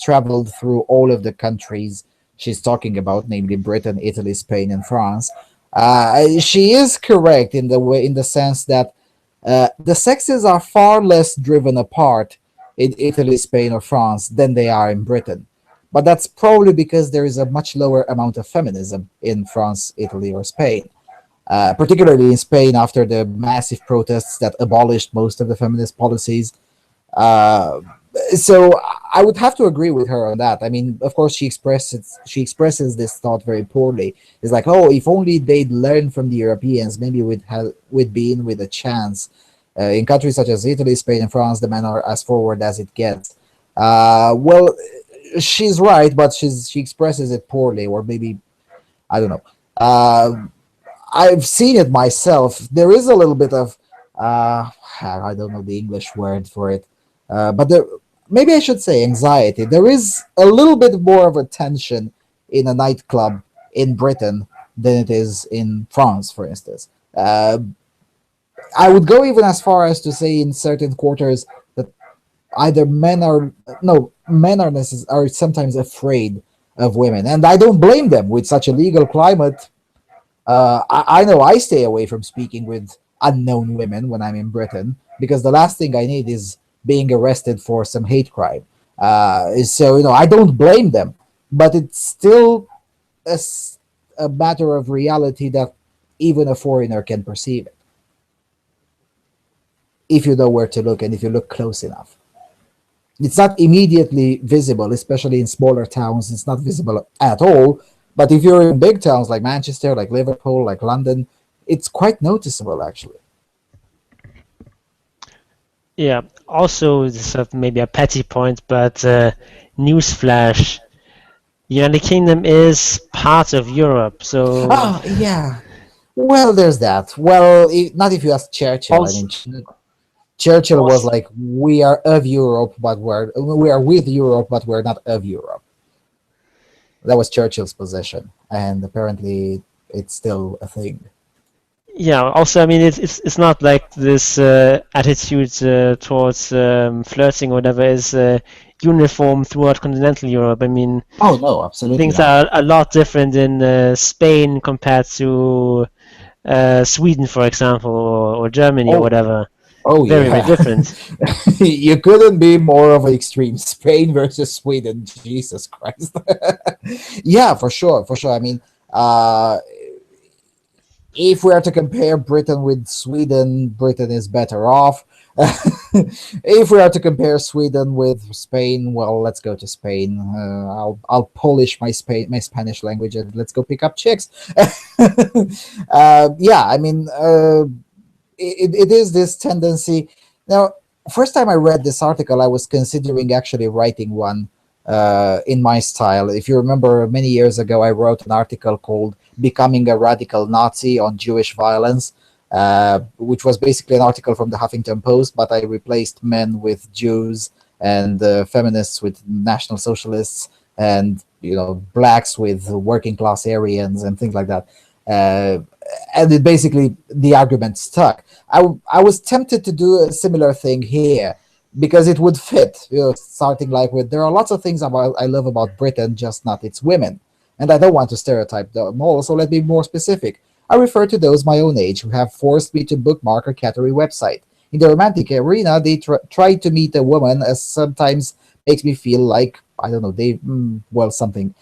traveled through all of the countries she's talking about, namely Britain, Italy, Spain, and France. She is correct in the sense that the sexes are far less driven apart in Italy, Spain, or France than they are in Britain. But that's probably because there is a much lower amount of feminism in France, Italy, or Spain. Particularly in Spain after the massive protests that abolished most of the feminist policies. Uh, so I would have to agree with her on that. I mean, of course, she expresses this thought very poorly. It's like, oh, if only they'd learn from the Europeans, maybe we'd be in with a chance. In countries such as Italy, Spain, and France, the men are as forward as it gets. Well, she's right, but she expresses it poorly, or maybe I don't know. I've seen it myself. There is a little bit of I don't know the English word for it, but maybe I should say anxiety. There is a little bit more of a tension in a nightclub in Britain than it is in France, for instance. I would go even as far as to say in certain quarters that either men are no men are sometimes afraid of women, and I don't blame them with such a legal climate. I know I stay away from speaking with unknown women when I'm in Britain because the last thing I need is being arrested for some hate crime. So I don't blame them, but it's still a matter of reality that even a foreigner can perceive it if you know where to look and if you look close enough. It's not immediately visible, especially in smaller towns. It's not visible at all. But if you're in big towns like Manchester, like Liverpool, like London, it's quite noticeable, actually. Yeah. Also, this is maybe a petty point, but newsflash: United Kingdom is part of Europe, so Ah, yeah. Well, there's that. Well, not if you ask Churchill. I also, mean, Churchill was also like, "We are of Europe, but we are with Europe, but we're not of Europe." That was Churchill's position, and apparently, it's still a thing. yeah. Also, I mean, it's not like this attitude towards flirting or whatever is uniform throughout continental Europe. I mean, Oh no, absolutely things not. are a lot different in Spain compared to Sweden, for example, or Germany or Oh, whatever. oh Very, very yeah. different. You couldn't be more of an extreme. Spain versus Sweden. Jesus Christ. Yeah, for sure, for sure. I mean, if we are to compare Britain with Sweden, Britain is better off. If we are to compare Sweden with Spain, well, let's go to Spain. I'll polish my Spanish language and let's go pick up chicks. Yeah, I mean, it is this tendency. Now, first time I read this article, I was considering actually writing one in my style. If you remember, many years ago, I wrote an article called "Becoming a Radical Nazi on Jewish Violence," which was basically an article from the Huffington Post, but I replaced men with Jews and feminists with National Socialists, and blacks with working class Aryans and things like that. Uh, and it basically the argument stuck. I was tempted to do a similar thing here because it would fit. Starting like with there are lots of things I love about Britain, just not its women, and I don't want to stereotype them all. So let me be more specific. I refer to those my own age who have forced me to bookmark a category website. In the romantic arena, they try to meet a woman, as sometimes makes me feel like I don't know something.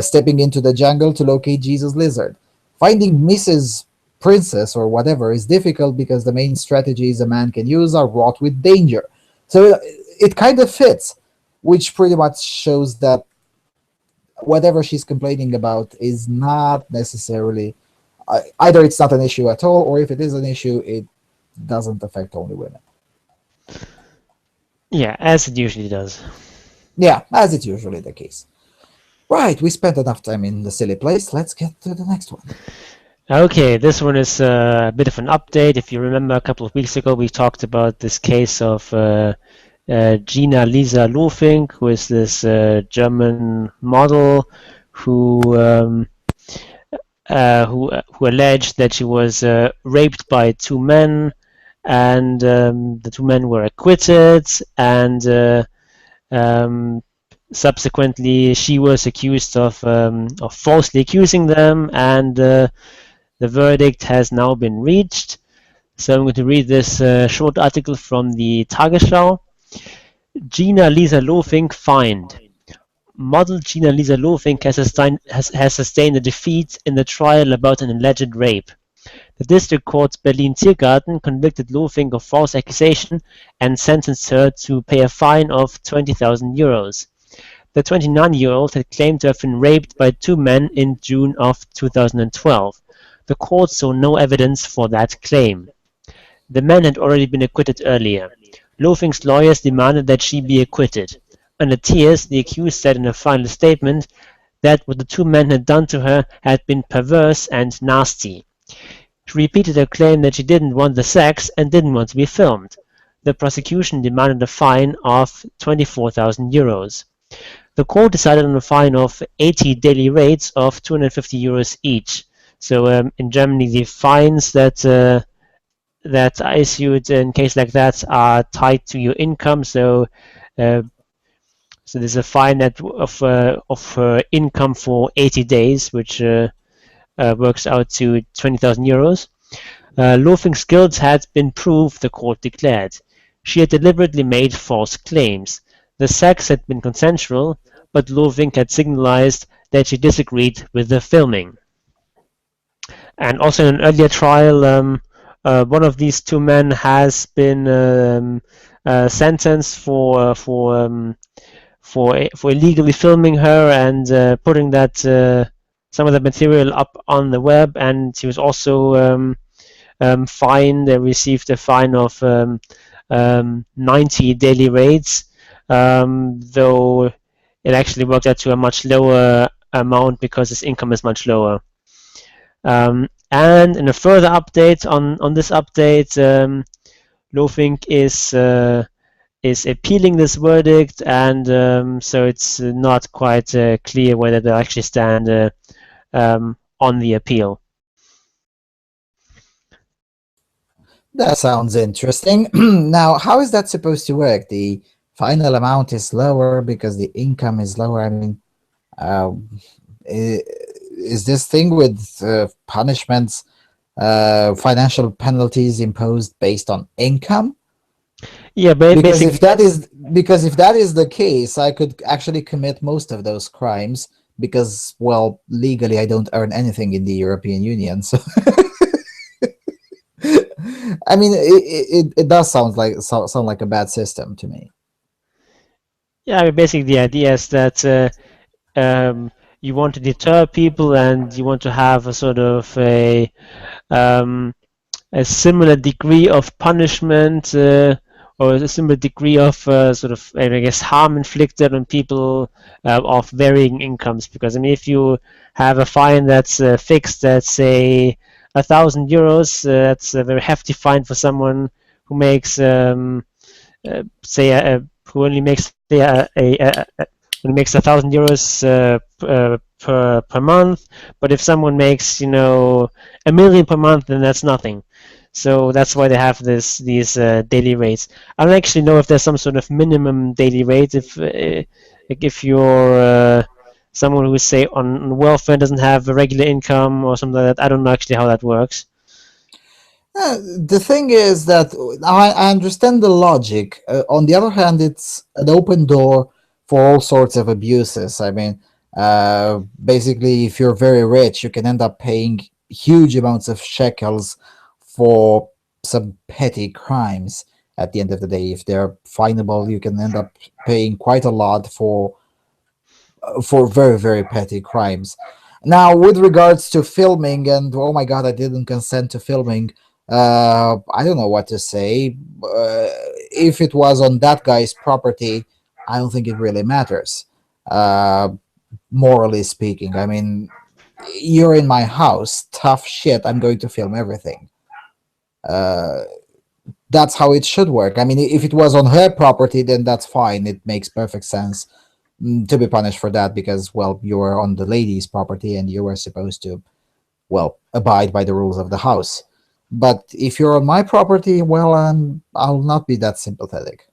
Stepping into the jungle to locate Jesus Lizard. Finding Mrs. Princess or whatever is difficult because the main strategies a man can use are wrought with danger. So it kind of fits, which pretty much shows that whatever she's complaining about is not necessarily either it's not an issue at all, or if it is an issue, it doesn't affect only women. Yeah, as it usually does. Yeah, as it's usually the case. Right, we spent enough time in the silly place. Let's get to the next one. Okay, this one is a bit of an update. If you remember, a couple of weeks ago, we talked about this case of Gina-Lisa Lofink, who is this German model who who alleged that she was raped by two men, and the two men were acquitted, and subsequently she was accused of falsely accusing them, and the verdict has now been reached. So I'm going to read this short article from the Tagesschau. Gina-Lisa Lofink fined. Model Gina-Lisa Lofink has sustained a defeat in the trial about an alleged rape. The district court's Berlin-Tiergarten convicted Lofink of false accusation and sentenced her to pay a fine of 20,000 euros. The 29-year-old had claimed to have been raped by two men in June of 2012. The court saw no evidence for that claim. The men had already been acquitted earlier. Lofink's lawyers demanded that she be acquitted. Under tears, the accused said in a final statement that what the two men had done to her had been perverse and nasty. She repeated her claim that she didn't want the sex and didn't want to be filmed. The prosecution demanded a fine of 24,000 euros. The court decided on a fine of 80 daily rates of 250 euros each. So in Germany, the fines that are issued in case like that are tied to your income. So there's a fine of income for 80 days, which works out to 20,000 euros. Lofink's guilt had been proved, the court declared. She had deliberately made false claims. The sex had been consensual, but Lofink had signalized that she disagreed with the filming. And also in an earlier trial, one of these two men has been sentenced for illegally filming her and putting that some of the material up on the web, and he was also fined. Received a fine of 90 daily rates, though it actually worked out to a much lower amount because his income is much lower. And in a further update on this update, Lofink is appealing this verdict, and so it's not quite clear whether they'll actually stand on the appeal. That sounds interesting. Now, how is that supposed to work? The final amount is lower because the income is lower. I mean, is this thing with punishments, financial penalties imposed based on income? Yeah, because if that is the case, I could actually commit most of those crimes because, well, legally I don't earn anything in the European Union. So, I mean, it does sound like a bad system to me. Yeah, I mean, basically the idea is that you want to deter people and you want to have a sort of a similar degree of punishment or a similar degree of sort of, I guess, harm inflicted on people of varying incomes. Because I mean, if you have a fine that's fixed at, say, 1,000 euros, that's a very hefty fine for someone who makes, say, who only makes when makes 1,000 euros per month. But if someone makes, you know, 1 million per month, then that's nothing. So that's why they have these daily rates. I don't actually know if there's some sort of minimum daily rate. If you're someone who, say, on welfare, doesn't have a regular income or something like that, I don't know actually how that works. The thing is that I understand the logic. On the other hand, it's an open door for all sorts of abuses. I mean, basically, if you're very rich, you can end up paying huge amounts of shekels for some petty crimes. At the end of the day, if they're finable, you can end up paying quite a lot for very, very petty crimes. Now, with regards to filming, and oh my god, I didn't consent to filming, I don't know what to say. If it was on that guy's property, I don't think it really matters. Morally speaking, I mean, you're in my house, tough shit, I'm going to film everything. That's how it should work. I mean, if it was on her property, then that's fine. It makes perfect sense to be punished for that because, well, you were on the lady's property and you were supposed to, well, abide by the rules of the house. But if you're on my property, well, I'll not be that sympathetic.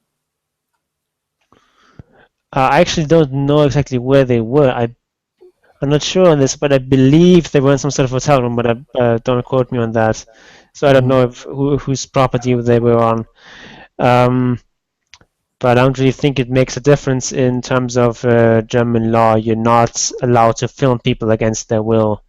I actually don't know exactly where they were. I'm not sure on this, but I believe they were in some sort of hotel room, but don't quote me on that. So I don't know whose property they were on. but I don't really think it makes a difference in terms of German law. You're not allowed to film people against their will.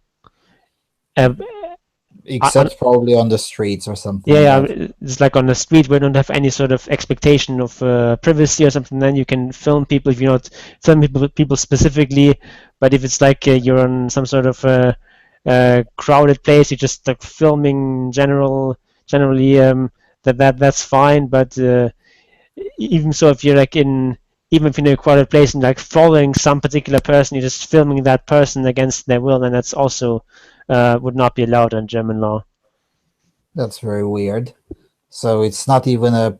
Except probably on the streets or something. Yeah, it's like on the street where you don't have any sort of expectation of privacy or something. Then you can film people if you're not filming people specifically. But if it's like you're on some sort of crowded place, you're just like filming generally. That's fine. But even so, if you're like even if you're in a crowded place and like following some particular person, you're just filming that person against their will, then that's also would not be allowed in German law. That's very weird. So it's not even a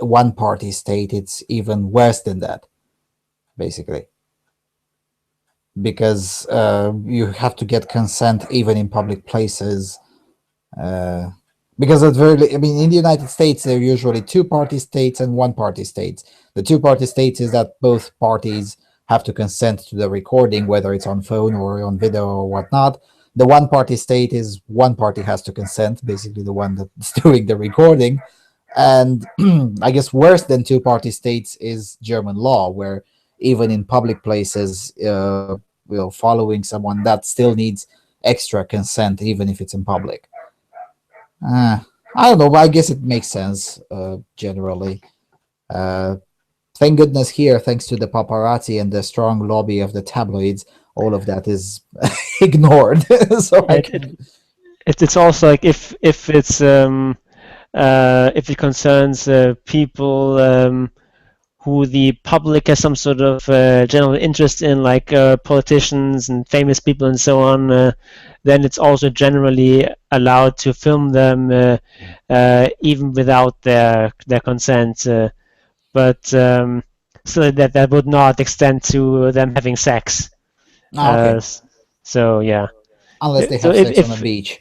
one-party state, it's even worse than that, basically. Because you have to get consent even in public places. Because in the United States, there are usually two-party states and one-party states. The two-party states is that both parties have to consent to the recording, whether it's on phone or on video or whatnot. The one-party state is one party has to consent, basically the one that's doing the recording. And I guess worse than two-party states is German law, where even in public places, following someone, that still needs extra consent, even if it's in public. I don't know, but I guess it makes sense generally. Thank goodness here, thanks to the paparazzi and the strong lobby of the tabloids, all of that is ignored. So it's also like if it concerns people who the public has some sort of general interest in, like politicians and famous people and so on, then it's also generally allowed to film them even without their consent. But so that would not extend to them having sex. Okay. So yeah. Unless they have sex on a beach.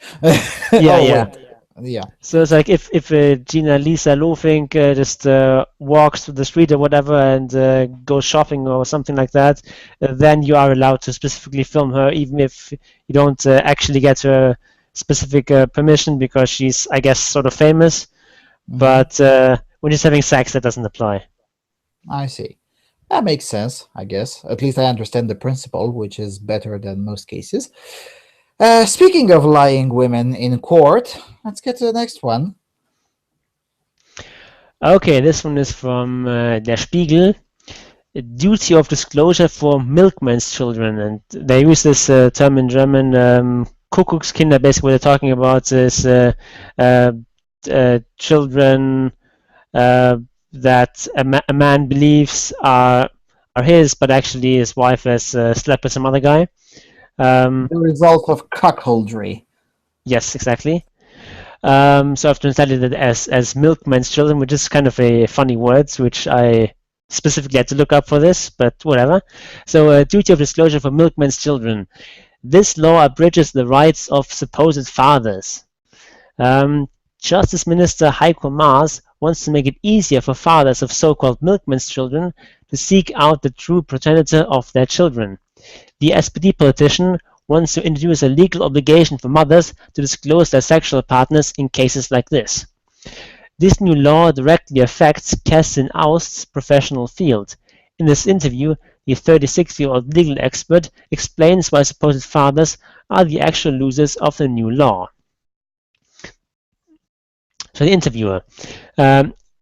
Yeah. So it's like if Gina-Lisa Lofink just walks through the street or whatever and goes shopping or something like that, then you are allowed to specifically film her, even if you don't actually get her specific permission, because she's, I guess, sort of famous. Mm-hmm. But when she's having sex, that doesn't apply. I see. That makes sense, I guess. At least I understand the principle, which is better than most cases. Speaking of lying women in court, let's get to the next one. Okay, this one is from Der Spiegel. Duty of disclosure for milkman's children. And they use this term in German, Kuckuckskinder. Basically, what they're talking about is children that a man believes are his, but actually his wife has slept with some other guy. The result of cuckoldry. Yes, exactly. So I've translated it as milkman's children, which is kind of a funny word, which I specifically had to look up for this, but whatever. So duty of disclosure for milkman's children. This law abridges the rights of supposed fathers. Justice Minister Heiko Maas wants to make it easier for fathers of so-called milkman's children to seek out the true progenitor of their children. The SPD politician wants to introduce a legal obligation for mothers to disclose their sexual partners in cases like this. This new law directly affects Kerstin Aust's professional field. In this interview, the 36-year-old legal expert explains why supposed fathers are the actual losers of the new law. So the interviewer,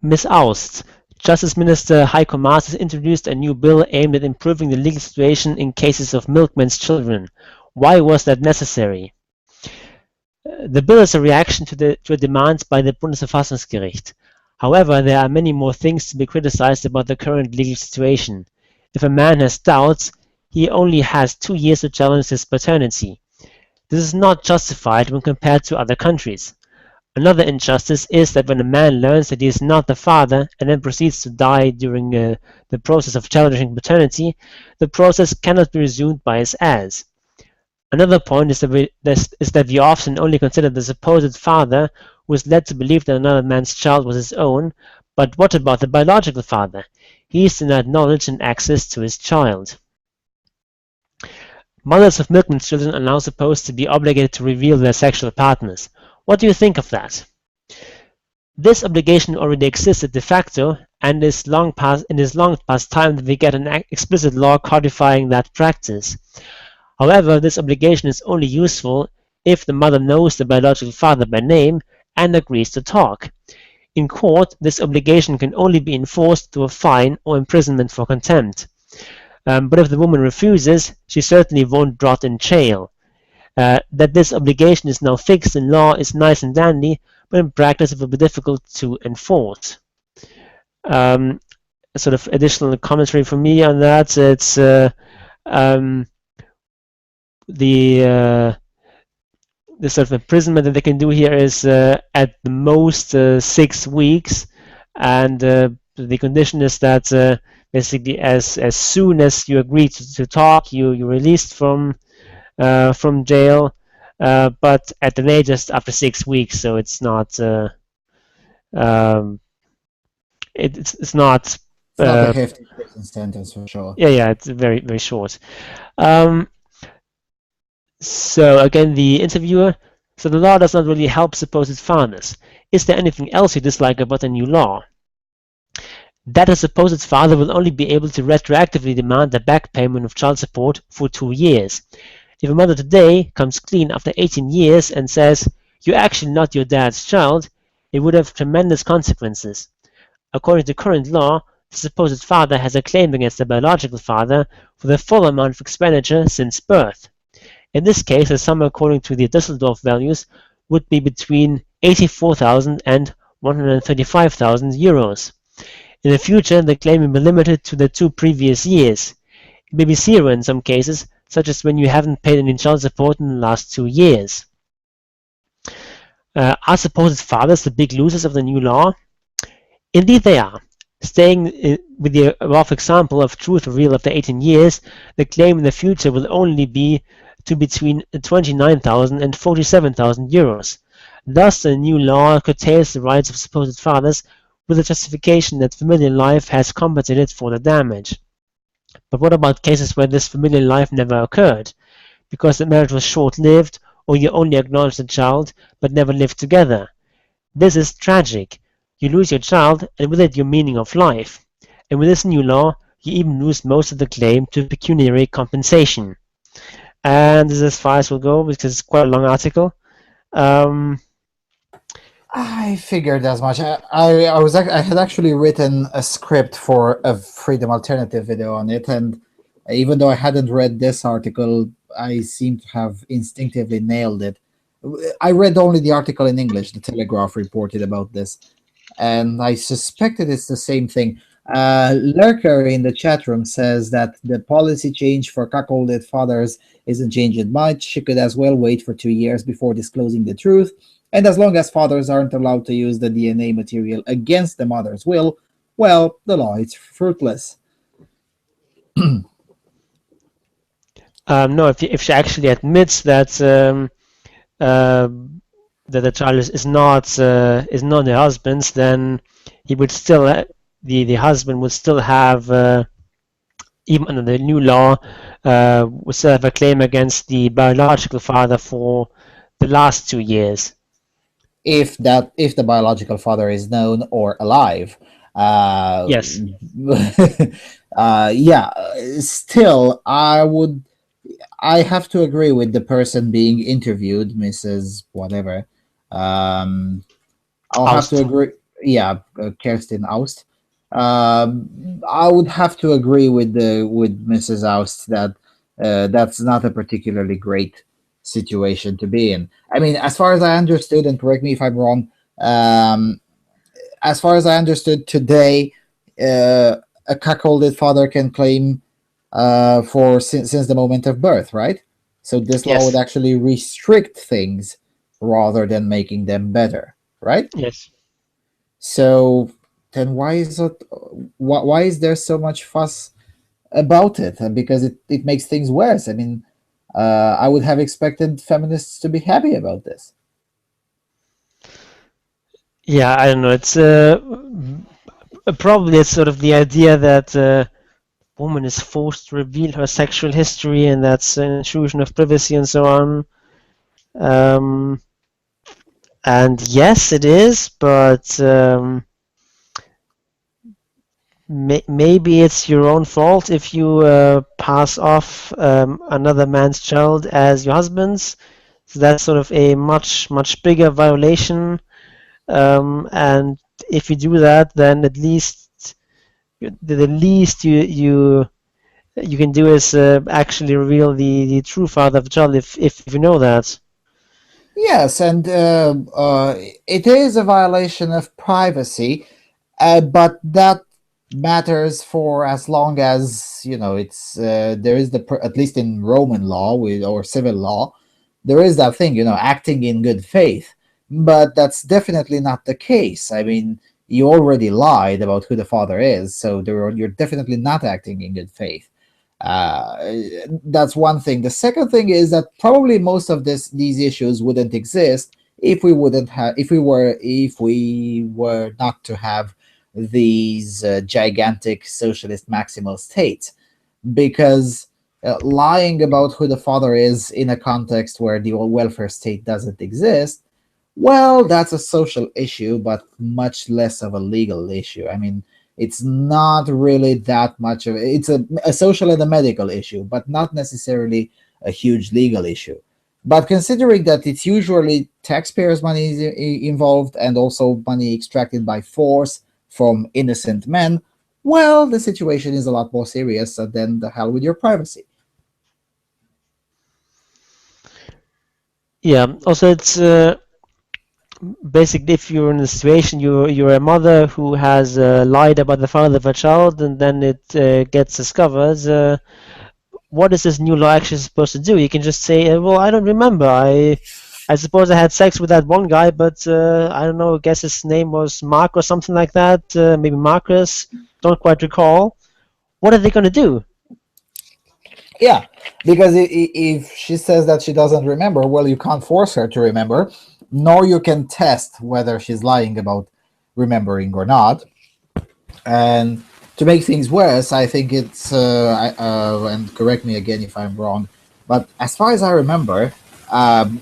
Ms. Aust, Justice Minister Heiko Maas has introduced a new bill aimed at improving the legal situation in cases of milkman's children. Why was that necessary? The bill is a reaction to a demand by the Bundesverfassungsgericht. However, there are many more things to be criticized about the current legal situation. If a man has doubts, he only has 2 years to challenge his paternity. This is not justified when compared to other countries. Another injustice is that when a man learns that he is not the father and then proceeds to die during the process of challenging paternity, the process cannot be resumed by his heirs. Another point is that we often only consider the supposed father who is led to believe that another man's child was his own, but what about the biological father? He is denied knowledge and access to his child. Mothers of milkman's children are now supposed to be obligated to reveal their sexual partners. What do you think of that? This obligation already existed de facto and it is long past time that we get an explicit law codifying that practice. However, this obligation is only useful if the mother knows the biological father by name and agrees to talk. In court, this obligation can only be enforced through a fine or imprisonment for contempt. But if the woman refuses, she certainly won't rot in jail. That this obligation is now fixed in law is nice and dandy, but in practice it will be difficult to enforce. Sort of additional commentary from me on that, it's the sort of imprisonment that they can do here is at the most 6 weeks, and the condition is that basically as soon as you agree to talk, you're released from jail, but at the latest after 6 weeks. So it's not it's not It's not a hefty prison sentence for sure. yeah, it's very, very short. So again, the interviewer, so the law does not really help supposed fathers. Is there anything else you dislike about the new law? That a supposed father will only be able to retroactively demand a back payment of child support for 2 years. If a mother today comes clean after 18 years and says, "You're actually not your dad's child," it would have tremendous consequences. According to current law, the supposed father has a claim against the biological father for the full amount of expenditure since birth. In this case, the sum according to the Düsseldorf values would be between 84,000 and 135,000 euros. In the future, the claim will be limited to the 2 previous years. It may be zero in some cases, such as when you haven't paid any child support in the last 2 years. Are supposed fathers the big losers of the new law? Indeed they are. Staying with the above example of truth revealed after 18 years, the claim in the future will only be to between 29,000 and 47,000 euros. Thus, the new law curtails the rights of supposed fathers with the justification that familial life has compensated for the damage. But what about cases where this familial life never occurred, because the marriage was short-lived, or you only acknowledged the child but never lived together? This is tragic. You lose your child, and with it your meaning of life. And with this new law, you even lose most of the claim to pecuniary compensation. And this is as far as we'll go, because it's quite a long article. I figured as much. I had actually written a script for a Freedom Alternative video on it, and even though I hadn't read this article, I seem to have instinctively nailed it. I read only the article in English. The Telegraph reported about this, and I suspected it's the same thing. Lurker in the chat room says that the policy change for cuckolded fathers isn't changing much. She could as well wait for 2 years before disclosing the truth. And as long as fathers aren't allowed to use the DNA material against the mother's will, well, the law is fruitless. No, if she actually admits that that the child is not the husband's, then he would still the husband would still have even under the new law would still have a claim against the biological father for the last 2 years. If the biological father is known or alive. Yes. Yeah. Still, I have to agree with the person being interviewed, Mrs. Whatever. I'll have to agree. Yeah, Kerstin Aust. I would have to agree with Mrs. Aust that that's not a particularly great situation to be in. I mean, as far as I understood, and correct me if I'm wrong, as far as I understood today, a cuckolded father can claim for since the moment of birth, right? So this law would actually restrict things rather than making them better, right? Yes. So then why is there so much fuss about it? Because it makes things worse. I mean, I would have expected feminists to be happy about this. Yeah, I don't know. It's probably it's sort of the idea that woman is forced to reveal her sexual history, and that's an intrusion of privacy and so on. And yes, it is, but maybe it's your own fault if you pass off another man's child as your husband's. So that's sort of a much bigger violation. And if you do that, then at least the least you can do is actually reveal the true father of the child if you know that. Yes, and it is a violation of privacy, but that matters for as long as it's there is at least in Roman law or civil law, there is that thing, acting in good faith. But that's definitely not the case. I mean, you already lied about who the father is, so you're definitely not acting in good faith. That's one thing. The second thing is that probably most of these issues wouldn't exist if we were not to have these gigantic socialist maximal states, because lying about who the father is in a context where the welfare state doesn't exist, well, that's a social issue, but much less of a legal issue. I mean, it's not really that much of it's a social and a medical issue, but not necessarily a huge legal issue. But considering that it's usually taxpayers' money involved and also money extracted by force from innocent men, well, the situation is a lot more serious than the hell with your privacy. Yeah. Also, it's basically if you're in a situation you're a mother who has lied about the father of a child and then it gets discovered. What is this new law actually supposed to do? You can just say, well, I don't remember. I suppose I had sex with that one guy, but I don't know. I guess his name was Mark or something like that. Maybe Marcus. Don't quite recall. What are they going to do? Yeah, because if she says that she doesn't remember, well, you can't force her to remember, nor you can test whether she's lying about remembering or not. And to make things worse, I think it's and correct me again if I'm wrong, but as far as I remember, um,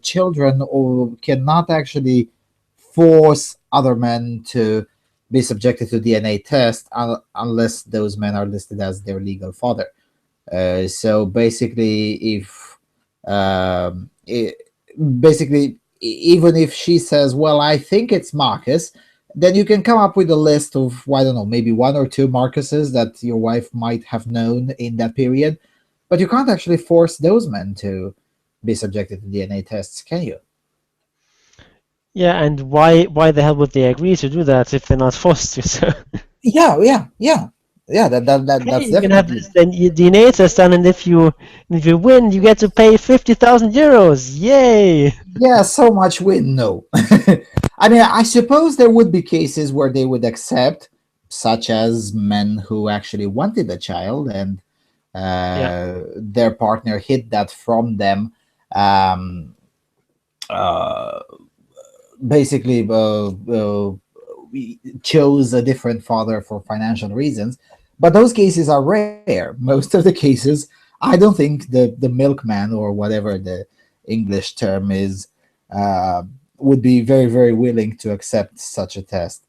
children cannot actually force other men to be subjected to DNA test unless those men are listed as their legal father. So basically, if I basically even if she says, "Well, I think it's Marcus," then you can come up with a list of, well, I don't know, maybe one or two Marcuses that your wife might have known in that period, but you can't actually force those men to be subjected to DNA tests, can you? Yeah, and why the hell would they agree to do that if they're not forced to? So, Yeah. okay, That's you can have definitely. this then your DNA test done, and if you win, you get to pay 50,000 euros. Yay! Yeah, so much win. No, I mean, I suppose there would be cases where they would accept, such as men who actually wanted a child and Yeah. their partner hid that from them. Um, uh, Basically, we chose a different father for financial reasons, but those cases are rare. Most of the cases, I don't think the milkman or whatever the English term is uh, would be very willing to accept such a test.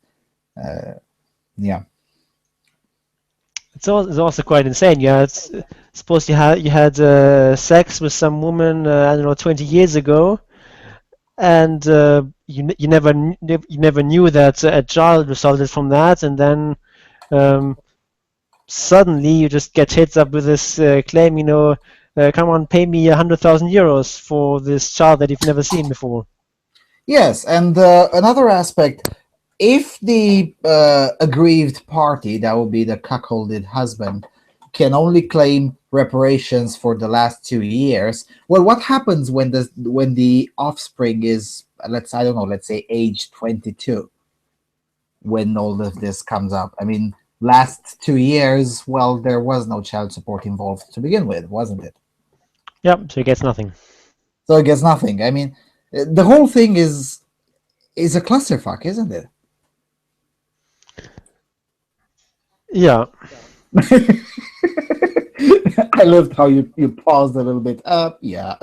Uh, yeah. It's also quite insane. Yeah, suppose you had sex with some woman I don't know 20 years ago, and you never knew that a child resulted from that, and then um, suddenly you just get hit up with this claim. Come on, pay me 100,000 euros for this child that you've never seen before. Yes, and another aspect, if the aggrieved party, that would be the cuckolded husband, can only claim reparations for the last 2 years, well, what happens when the offspring is, I don't know, let's say age 22, when all of this comes up? I mean, last 2 years, well, there was no child support involved to begin with, wasn't it? Yep, so he gets nothing. So it gets nothing. I mean, the whole thing is a clusterfuck, isn't it? Yeah. I loved how you paused a little bit. Yeah.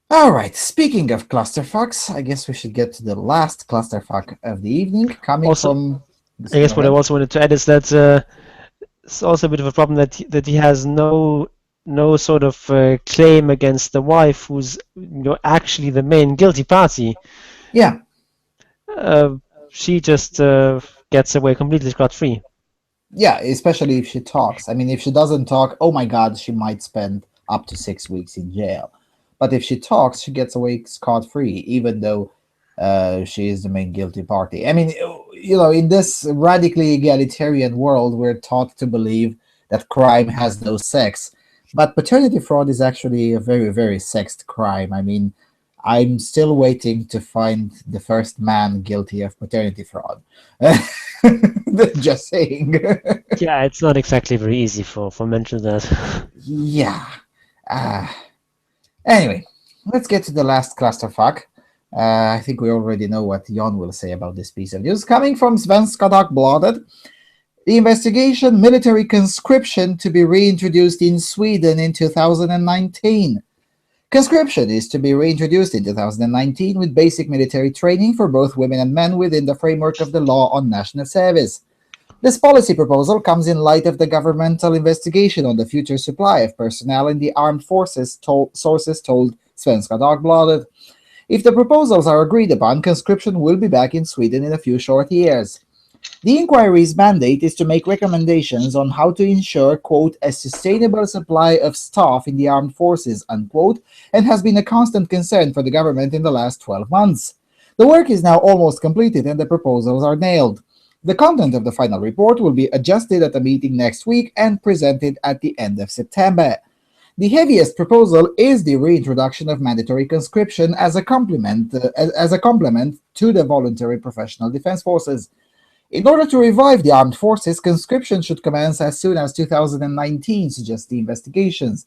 All right, speaking of clusterfucks, I guess we should get to the last clusterfuck of the evening, coming Also, from... I Go guess what I ahead. also wanted to add is that it's also a bit of a problem that he has no sort of claim against the wife, who's actually the main guilty party. Yeah, Uh, she just gets away completely scot free. yeah, especially if she talks. I mean, if she doesn't talk, oh my God, she might spend up to 6 weeks in jail. But if she talks, she gets away scot-free, even though she is the main guilty party. I mean, in this radically egalitarian world, we're taught to believe that crime has no sex. But paternity fraud is actually a very, very sexed crime. I mean, I'm still waiting to find the first man guilty of paternity fraud. Just saying. Yeah, it's not exactly very easy for men to do that. Yeah. Uh, anyway, let's get to the last clusterfuck. I think we already know what Jon will say about this piece of news. Coming from Svenska Dagbladet, the investigation military conscription to be reintroduced in Sweden in 2019. Conscription is to be reintroduced in 2019 with basic military training for both women and men within the framework of the law on national service. This policy proposal comes in light of the governmental investigation on the future supply of personnel in the armed forces, sources told Svenska Dagbladet. If the proposals are agreed upon, conscription will be back in Sweden in a few short years. The inquiry's mandate is to make recommendations on how to ensure, quote, a sustainable supply of staff in the armed forces, unquote, and has been a constant concern for the government in the last 12 months. The work is now almost completed and the proposals are nailed. The content of the final report will be adjusted at a meeting next week and presented at the end of September. The heaviest proposal is the reintroduction of mandatory conscription as a complement to the voluntary professional defense forces. In order to revive the armed forces, conscription should commence as soon as 2019, suggests the investigations.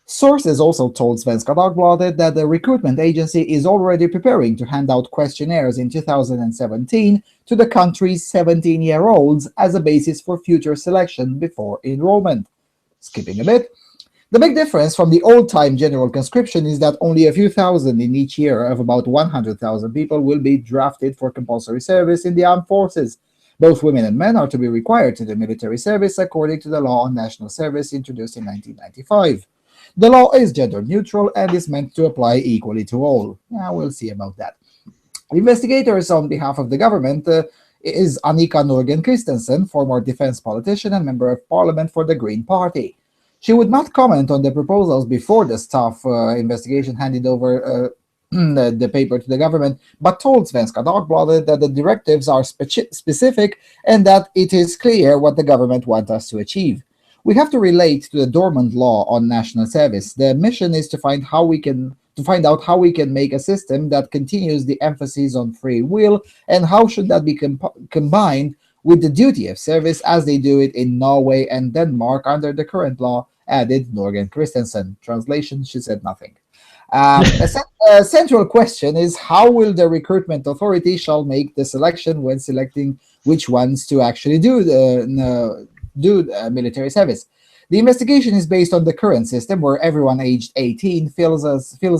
Sources also told Svenska Dagbladet that the recruitment agency is already preparing to hand out questionnaires in 2017 to the country's 17-year-olds as a basis for future selection before enrollment. Skipping a bit, the big difference from the old-time general conscription is that only a few thousand in each year of about 100,000 people will be drafted for compulsory service in the armed forces. Both women and men are to be required to do military service according to the law on national service introduced in 1995. The law is gender neutral and is meant to apply equally to all. Yeah, we'll see about that. Investigators on behalf of the government is Annika Norgren Christensen, former defense politician and member of parliament for the Green Party. She would not comment on the proposals before the staff investigation handed over the paper to the government, but told Svenska Dagbladet that the directives are specific and that it is clear what the government wants us to achieve. We have to relate to the dormant law on national service. The mission is to find out how we can make a system that continues the emphasis on free will, and how should that be combined with the duty of service as they do it in Norway and Denmark under the current law, added Norgren Christensen. Translation, she said nothing. A central question is how will the recruitment authority shall make the selection when selecting which ones to actually do the military service. The investigation is based on the current system where everyone aged 18 fills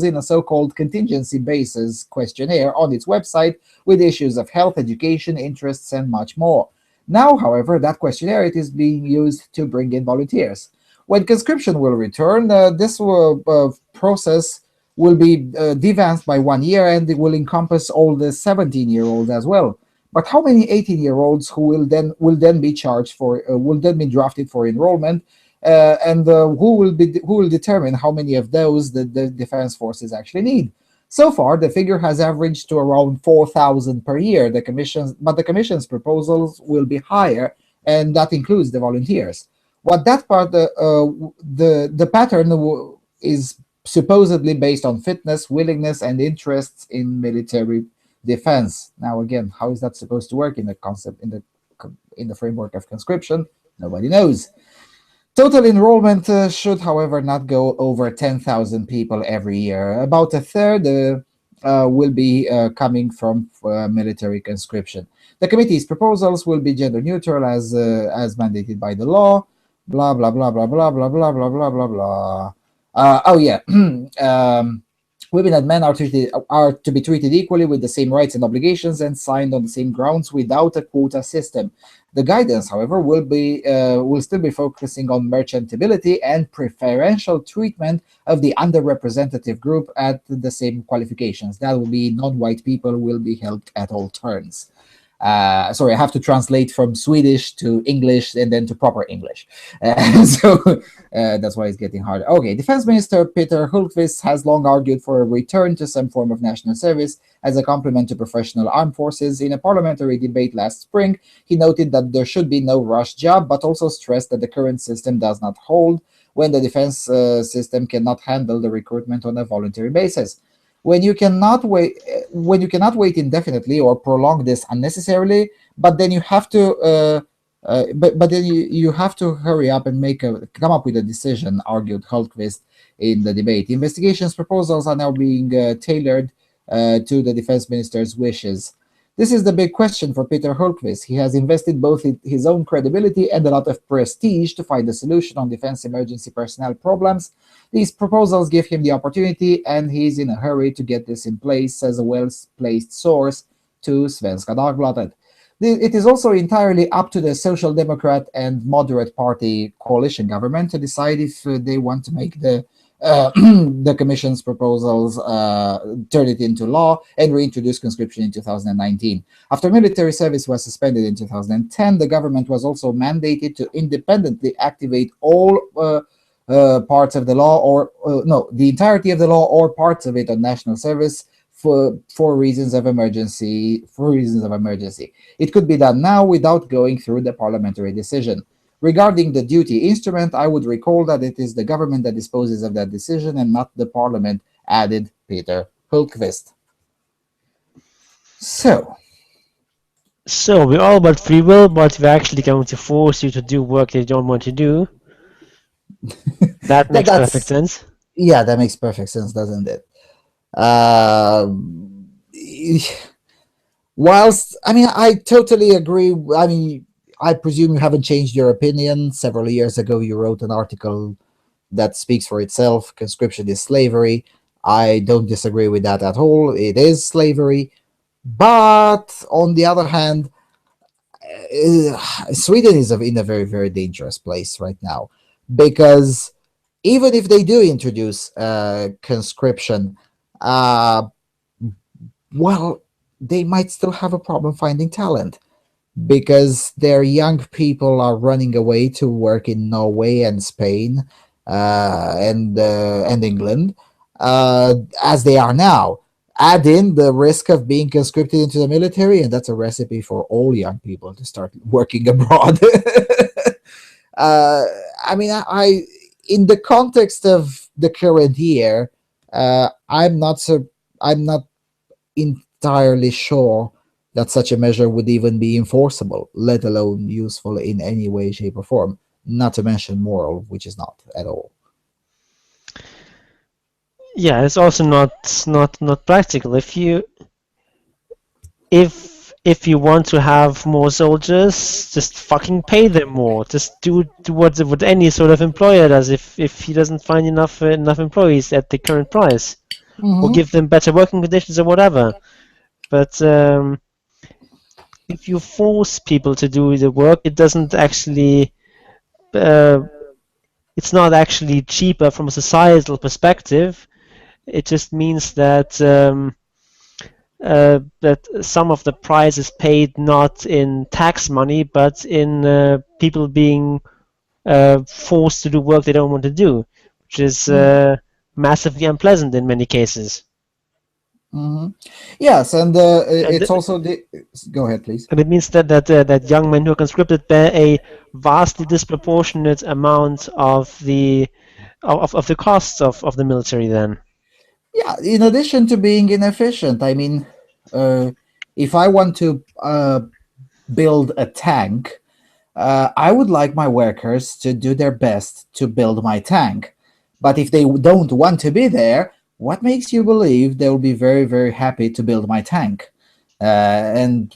in a so-called contingency basis questionnaire on its website with issues of health, education, interests, and much more. Now, however, that questionnaire is being used to bring in volunteers. When conscription will return, this process will be advanced by 1 year, and it will encompass all the 17-year-olds as well. But how many 18-year-olds who will then be charged for will then be drafted for enrollment, and who will determine how many of those the defense forces actually need? So far, the figure has averaged to around 4,000 per year. But the commission's proposals will be higher, and that includes the volunteers. What that part, the pattern is supposedly based on fitness, willingness, and interests in military defense. Now, again, how is that supposed to work in the concept in the framework of conscription? Nobody knows. Total enrollment should, however, not go over 10,000 people every year. About a third will be coming from military conscription. The committee's proposals will be gender neutral as mandated by the law. Blah blah blah blah blah blah blah blah blah blah blah. Oh yeah. Women and men are to be treated equally with the same rights and obligations and signed on the same grounds without a quota system. The guidance, however, will still be focusing on merchantability and preferential treatment of the underrepresented group at the same qualifications. That will be non-white people will be helped at all turns. Sorry, I have to translate from Swedish to English and then to proper English. So that's why it's getting harder. Okay, Defense Minister Peter Hultqvist has long argued for a return to some form of national service as a complement to professional armed forces. In a parliamentary debate last spring, he noted that there should be no rush job, but also stressed that the current system does not hold when the defense system cannot handle the recruitment on a voluntary basis. When you cannot wait indefinitely or prolong this unnecessarily, but then you have to but then you have to hurry up and come up with a decision, argued Hultqvist in the debate. Investigations proposals are now being tailored to the defense minister's wishes. This is the big question for Peter Hultqvist. He has invested both his own credibility and a lot of prestige to find a solution on defense emergency personnel problems. These proposals give him the opportunity, and he's in a hurry to get this in place, says a well-placed source to Svenska Dagbladet. It is also entirely up to the Social Democrat and Moderate Party coalition government to decide if they want to make the the Commission's proposals turn it into law and reintroduce conscription in 2019. After military service was suspended in 2010, the government was also mandated to independently activate all parts of the law, or the entirety of the law or parts of it on national service for reasons of emergency. It could be done now without going through the parliamentary decision. Regarding the duty instrument, I would recall that it is the government that disposes of that decision and not the parliament, added Peter Hultqvist. So we're all about free will, but we're actually going to force you to do work you don't want to do. That makes perfect sense. Yeah, that makes perfect sense, doesn't it? Whilst, I totally agree. I presume you haven't changed your opinion. Several years ago, you wrote an article that speaks for itself. Conscription is slavery. I don't disagree with that at all. It is slavery. But on the other hand, Sweden is in a very, very dangerous place right now, because even if they do introduce conscription, they might still have a problem finding talent, because their young people are running away to work in Norway and Spain and England, as they are now. Add in the risk of being conscripted into the military, and that's a recipe for all young people to start working abroad. In the context of the current year, I'm not entirely sure that such a measure would even be enforceable, let alone useful in any way, shape, or form. Not to mention moral, which is not at all. Yeah, it's also not practical. If you want to have more soldiers, just fucking pay them more. Just do what any sort of employer does if he doesn't find enough employees at the current price, or give them better working conditions or whatever. But if you force people to do the work, it doesn't actually. It's not actually cheaper from a societal perspective. It just means that that some of the price is paid not in tax money, but in people being forced to do work they don't want to do, which is massively unpleasant in many cases. Yes, and it's also go ahead, please. And it means that young men who are conscripted bear a vastly disproportionate amount of the costs of the military. Then, yeah. In addition to being inefficient, if I want to build a tank, I would like my workers to do their best to build my tank. But if they don't want to be there, what makes you believe they'll be very, very happy to build my tank? Definitely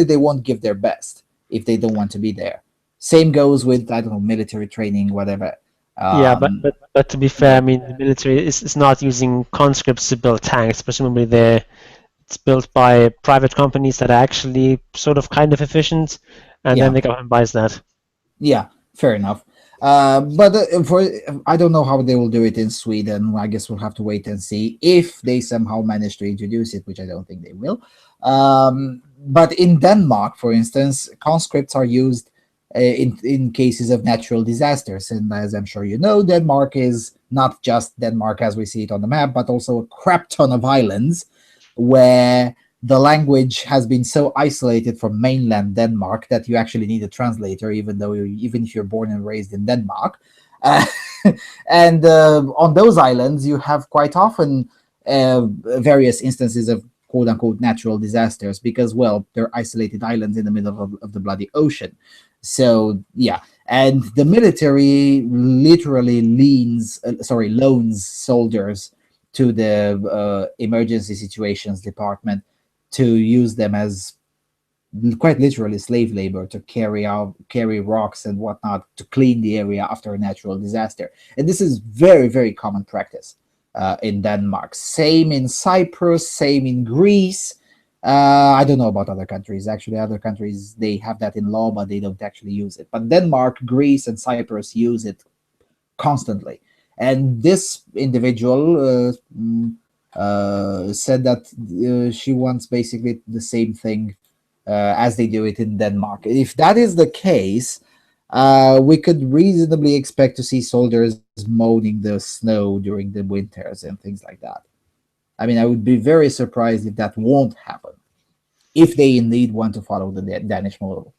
they won't give their best if they don't want to be there. Same goes with, military training, whatever. Yeah, but to be fair, I Yeah, mean, the military is not using conscripts to build tanks. Presumably, it's built by private companies that are actually sort of kind of efficient, and then yeah, the government buys that. yeah. Fair enough. But for I don't know how they will do it in Sweden. I guess we'll have to wait and see if they somehow manage to introduce it, which I don't think they will. But in Denmark, for instance, conscripts are used in cases of natural disasters. And as I'm sure you know, Denmark is not just Denmark as we see it on the map, but also a crap ton of islands where the language has been so isolated from mainland Denmark that you actually need a translator, even if you're born and raised in Denmark. Uh, and on those islands, you have quite often various instances of quote unquote natural disasters because, well, they're isolated islands in the middle of the bloody ocean. So, yeah. And the military literally loans soldiers to the emergency situations department to use them as quite literally slave labor to carry rocks and whatnot to clean the area after a natural disaster. And this is very, very common practice in Denmark. Same in Cyprus, same in Greece. I don't know about other countries. Actually, other countries, they have that in law, but they don't actually use it. But Denmark, Greece, and Cyprus use it constantly. And this individual said that she wants basically the same thing as they do it in Denmark. If that is the case, we could reasonably expect to see soldiers mowing the snow during the winters and things like that. I mean, I would be very surprised if that won't happen, if they indeed want to follow the Danish model.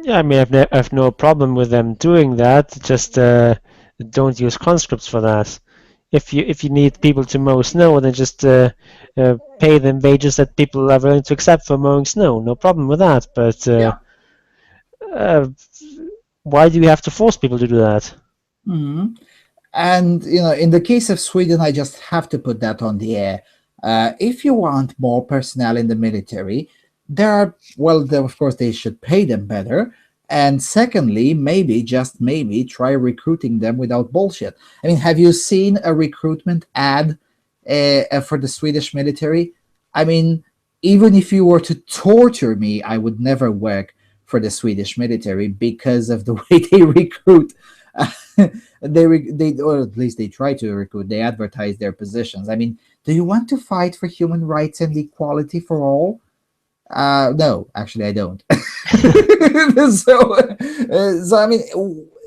Yeah, I mean, I have no problem with them doing that. Just don't use conscripts for that. If you need people to mow snow, then just pay them wages that people are willing to accept for mowing snow. No problem with that. But Yeah. uh, why do you have to force people to do that? Mhm. And in the case of Sweden, I just have to put that on the air. If you want more personnel in the military, of course, they should pay them better. And secondly, maybe, just maybe, try recruiting them without bullshit. I mean, have you seen a recruitment ad for the Swedish military? I mean, even if you were to torture me, I would never work for the Swedish military because of the way they recruit. Or at least they try to recruit. They advertise their positions. I mean, do you want to fight for human rights and equality for all? No, actually, I don't. So I mean,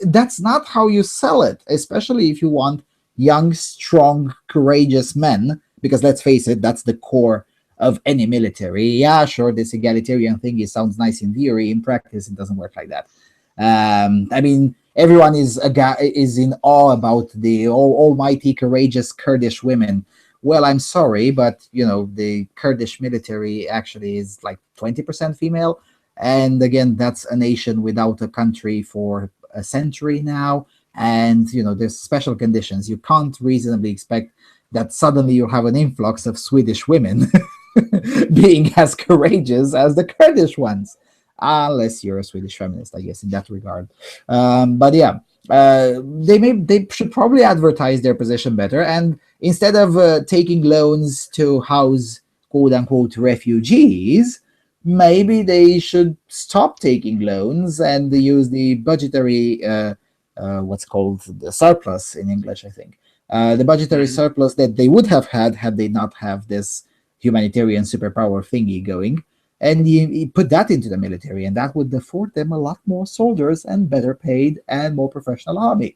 that's not how you sell it, especially if you want young, strong, courageous men. Because let's face it, that's the core of any military. Yeah, sure, this egalitarian thing it sounds nice in theory. In practice, it doesn't work like that. I mean, everyone is in awe about the almighty, courageous Kurdish women. Well, I'm sorry, but the Kurdish military actually is like 20% female, and again, that's a nation without a country for a century now. And there's special conditions. You can't reasonably expect that suddenly you have an influx of Swedish women being as courageous as the Kurdish ones, unless you're a Swedish feminist, I guess, in that regard. But yeah, they should probably advertise their position better, and instead of taking loans to house quote unquote refugees, maybe they should stop taking loans and use the budgetary what's called the surplus in English, I think. The budgetary surplus that they would have had they not have this humanitarian superpower thingy going, and you put that into the military, and that would afford them a lot more soldiers and better paid and more professional army.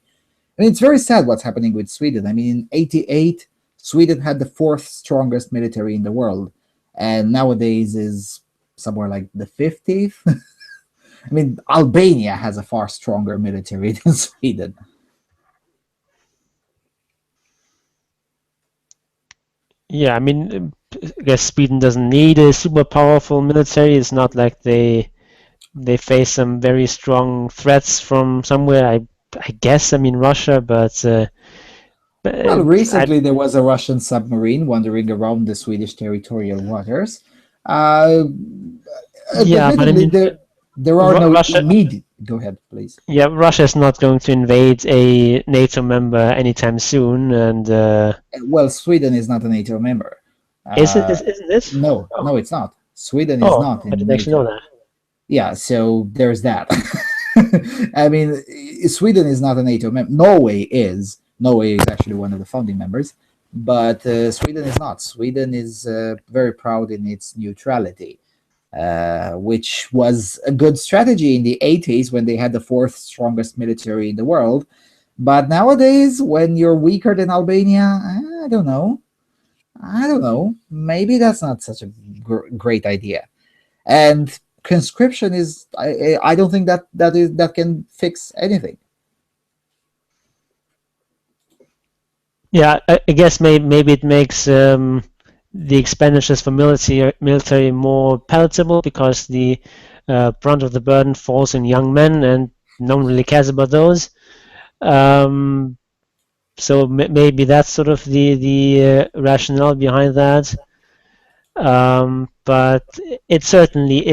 I mean, it's very sad what's happening with Sweden. I mean, in '88, Sweden had the fourth strongest military in the world, and nowadays is somewhere like the 50th. I mean, Albania has a far stronger military than Sweden. Yeah, I mean, I guess Sweden doesn't need a super powerful military. It's not like they face some very strong threats from somewhere. I guess I mean Russia, but Well, I recently there was a Russian submarine wandering around the Swedish territorial waters. Uh, yeah, but I Admittedly, mean there are no Russia immediate. Go ahead, please. Yeah, Russia's not going to invade a NATO member anytime soon, and Well, Sweden is not a NATO member. isn't it? No, Oh, no, it's not. Sweden is oh, not I in didn't actually know NATO. that. Yeah, so there's that. I mean, Sweden is not a NATO member. Norway is. Norway is actually one of the founding members, but Sweden is not. Sweden is very proud in its neutrality, which was a good strategy in the 80s when they had the fourth strongest military in the world. But nowadays, when you're weaker than Albania, I don't know. I don't know. Maybe that's not such a great idea. And conscription is, I don't think that can fix anything. Yeah, I guess maybe it makes the expenditures for military more palatable because the brunt of the burden falls on young men, and no one really cares about those. So maybe that's sort of the rationale behind that. But it certainly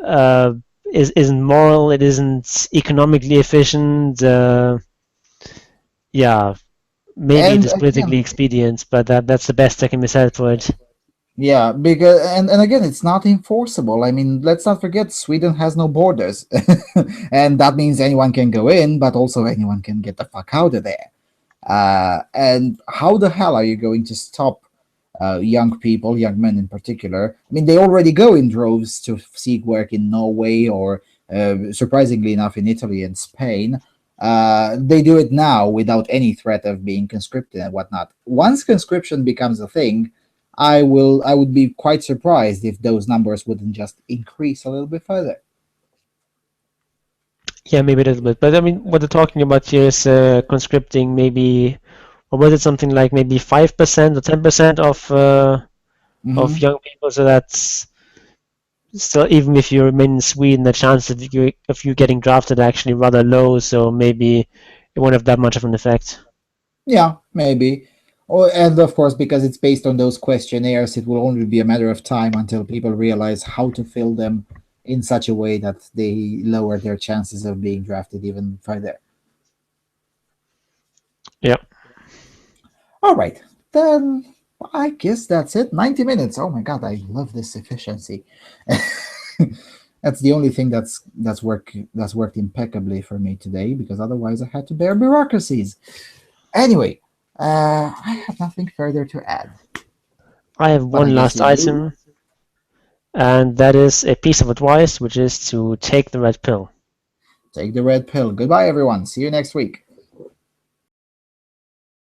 uh, isn't moral. It isn't economically efficient. Yeah, maybe it And is politically again, expedient, but that's the best I can be said for it. yeah, because and again, it's not enforceable. I mean, let's not forget Sweden has no borders, and that means anyone can go in, but also anyone can get the fuck out of there. And how the hell are you going to stop young people, young men in particular? I mean, they already go in droves to seek work in Norway or, surprisingly enough, in Italy and Spain. They do it now without any threat of being conscripted and whatnot. Once conscription becomes a thing, I would be quite surprised if those numbers wouldn't just increase a little bit further. Yeah, maybe a little bit. But I mean, what they're talking about here is conscripting maybe, or was it something like maybe 5% or 10% of Hmm. young people? So that's still, even if you remain in Sweden, the chance of you getting drafted are actually rather low. So maybe it won't have that much of an effect. Yeah, maybe. Oh, and of course, because it's based on those questionnaires, it will only be a matter of time until people realize how to fill them in such a way that they lower their chances of being drafted even further. Yeah. All right, then I guess that's it. 90 minutes. Oh my god, I love this efficiency. That's the only thing that's worked impeccably for me today, because otherwise I had to bear bureaucracies. Anyway, I have nothing further to add. I have But I one guess last you do. item, and that is a piece of advice, which is to take the red pill. Take the red pill. Goodbye, everyone. See you next week.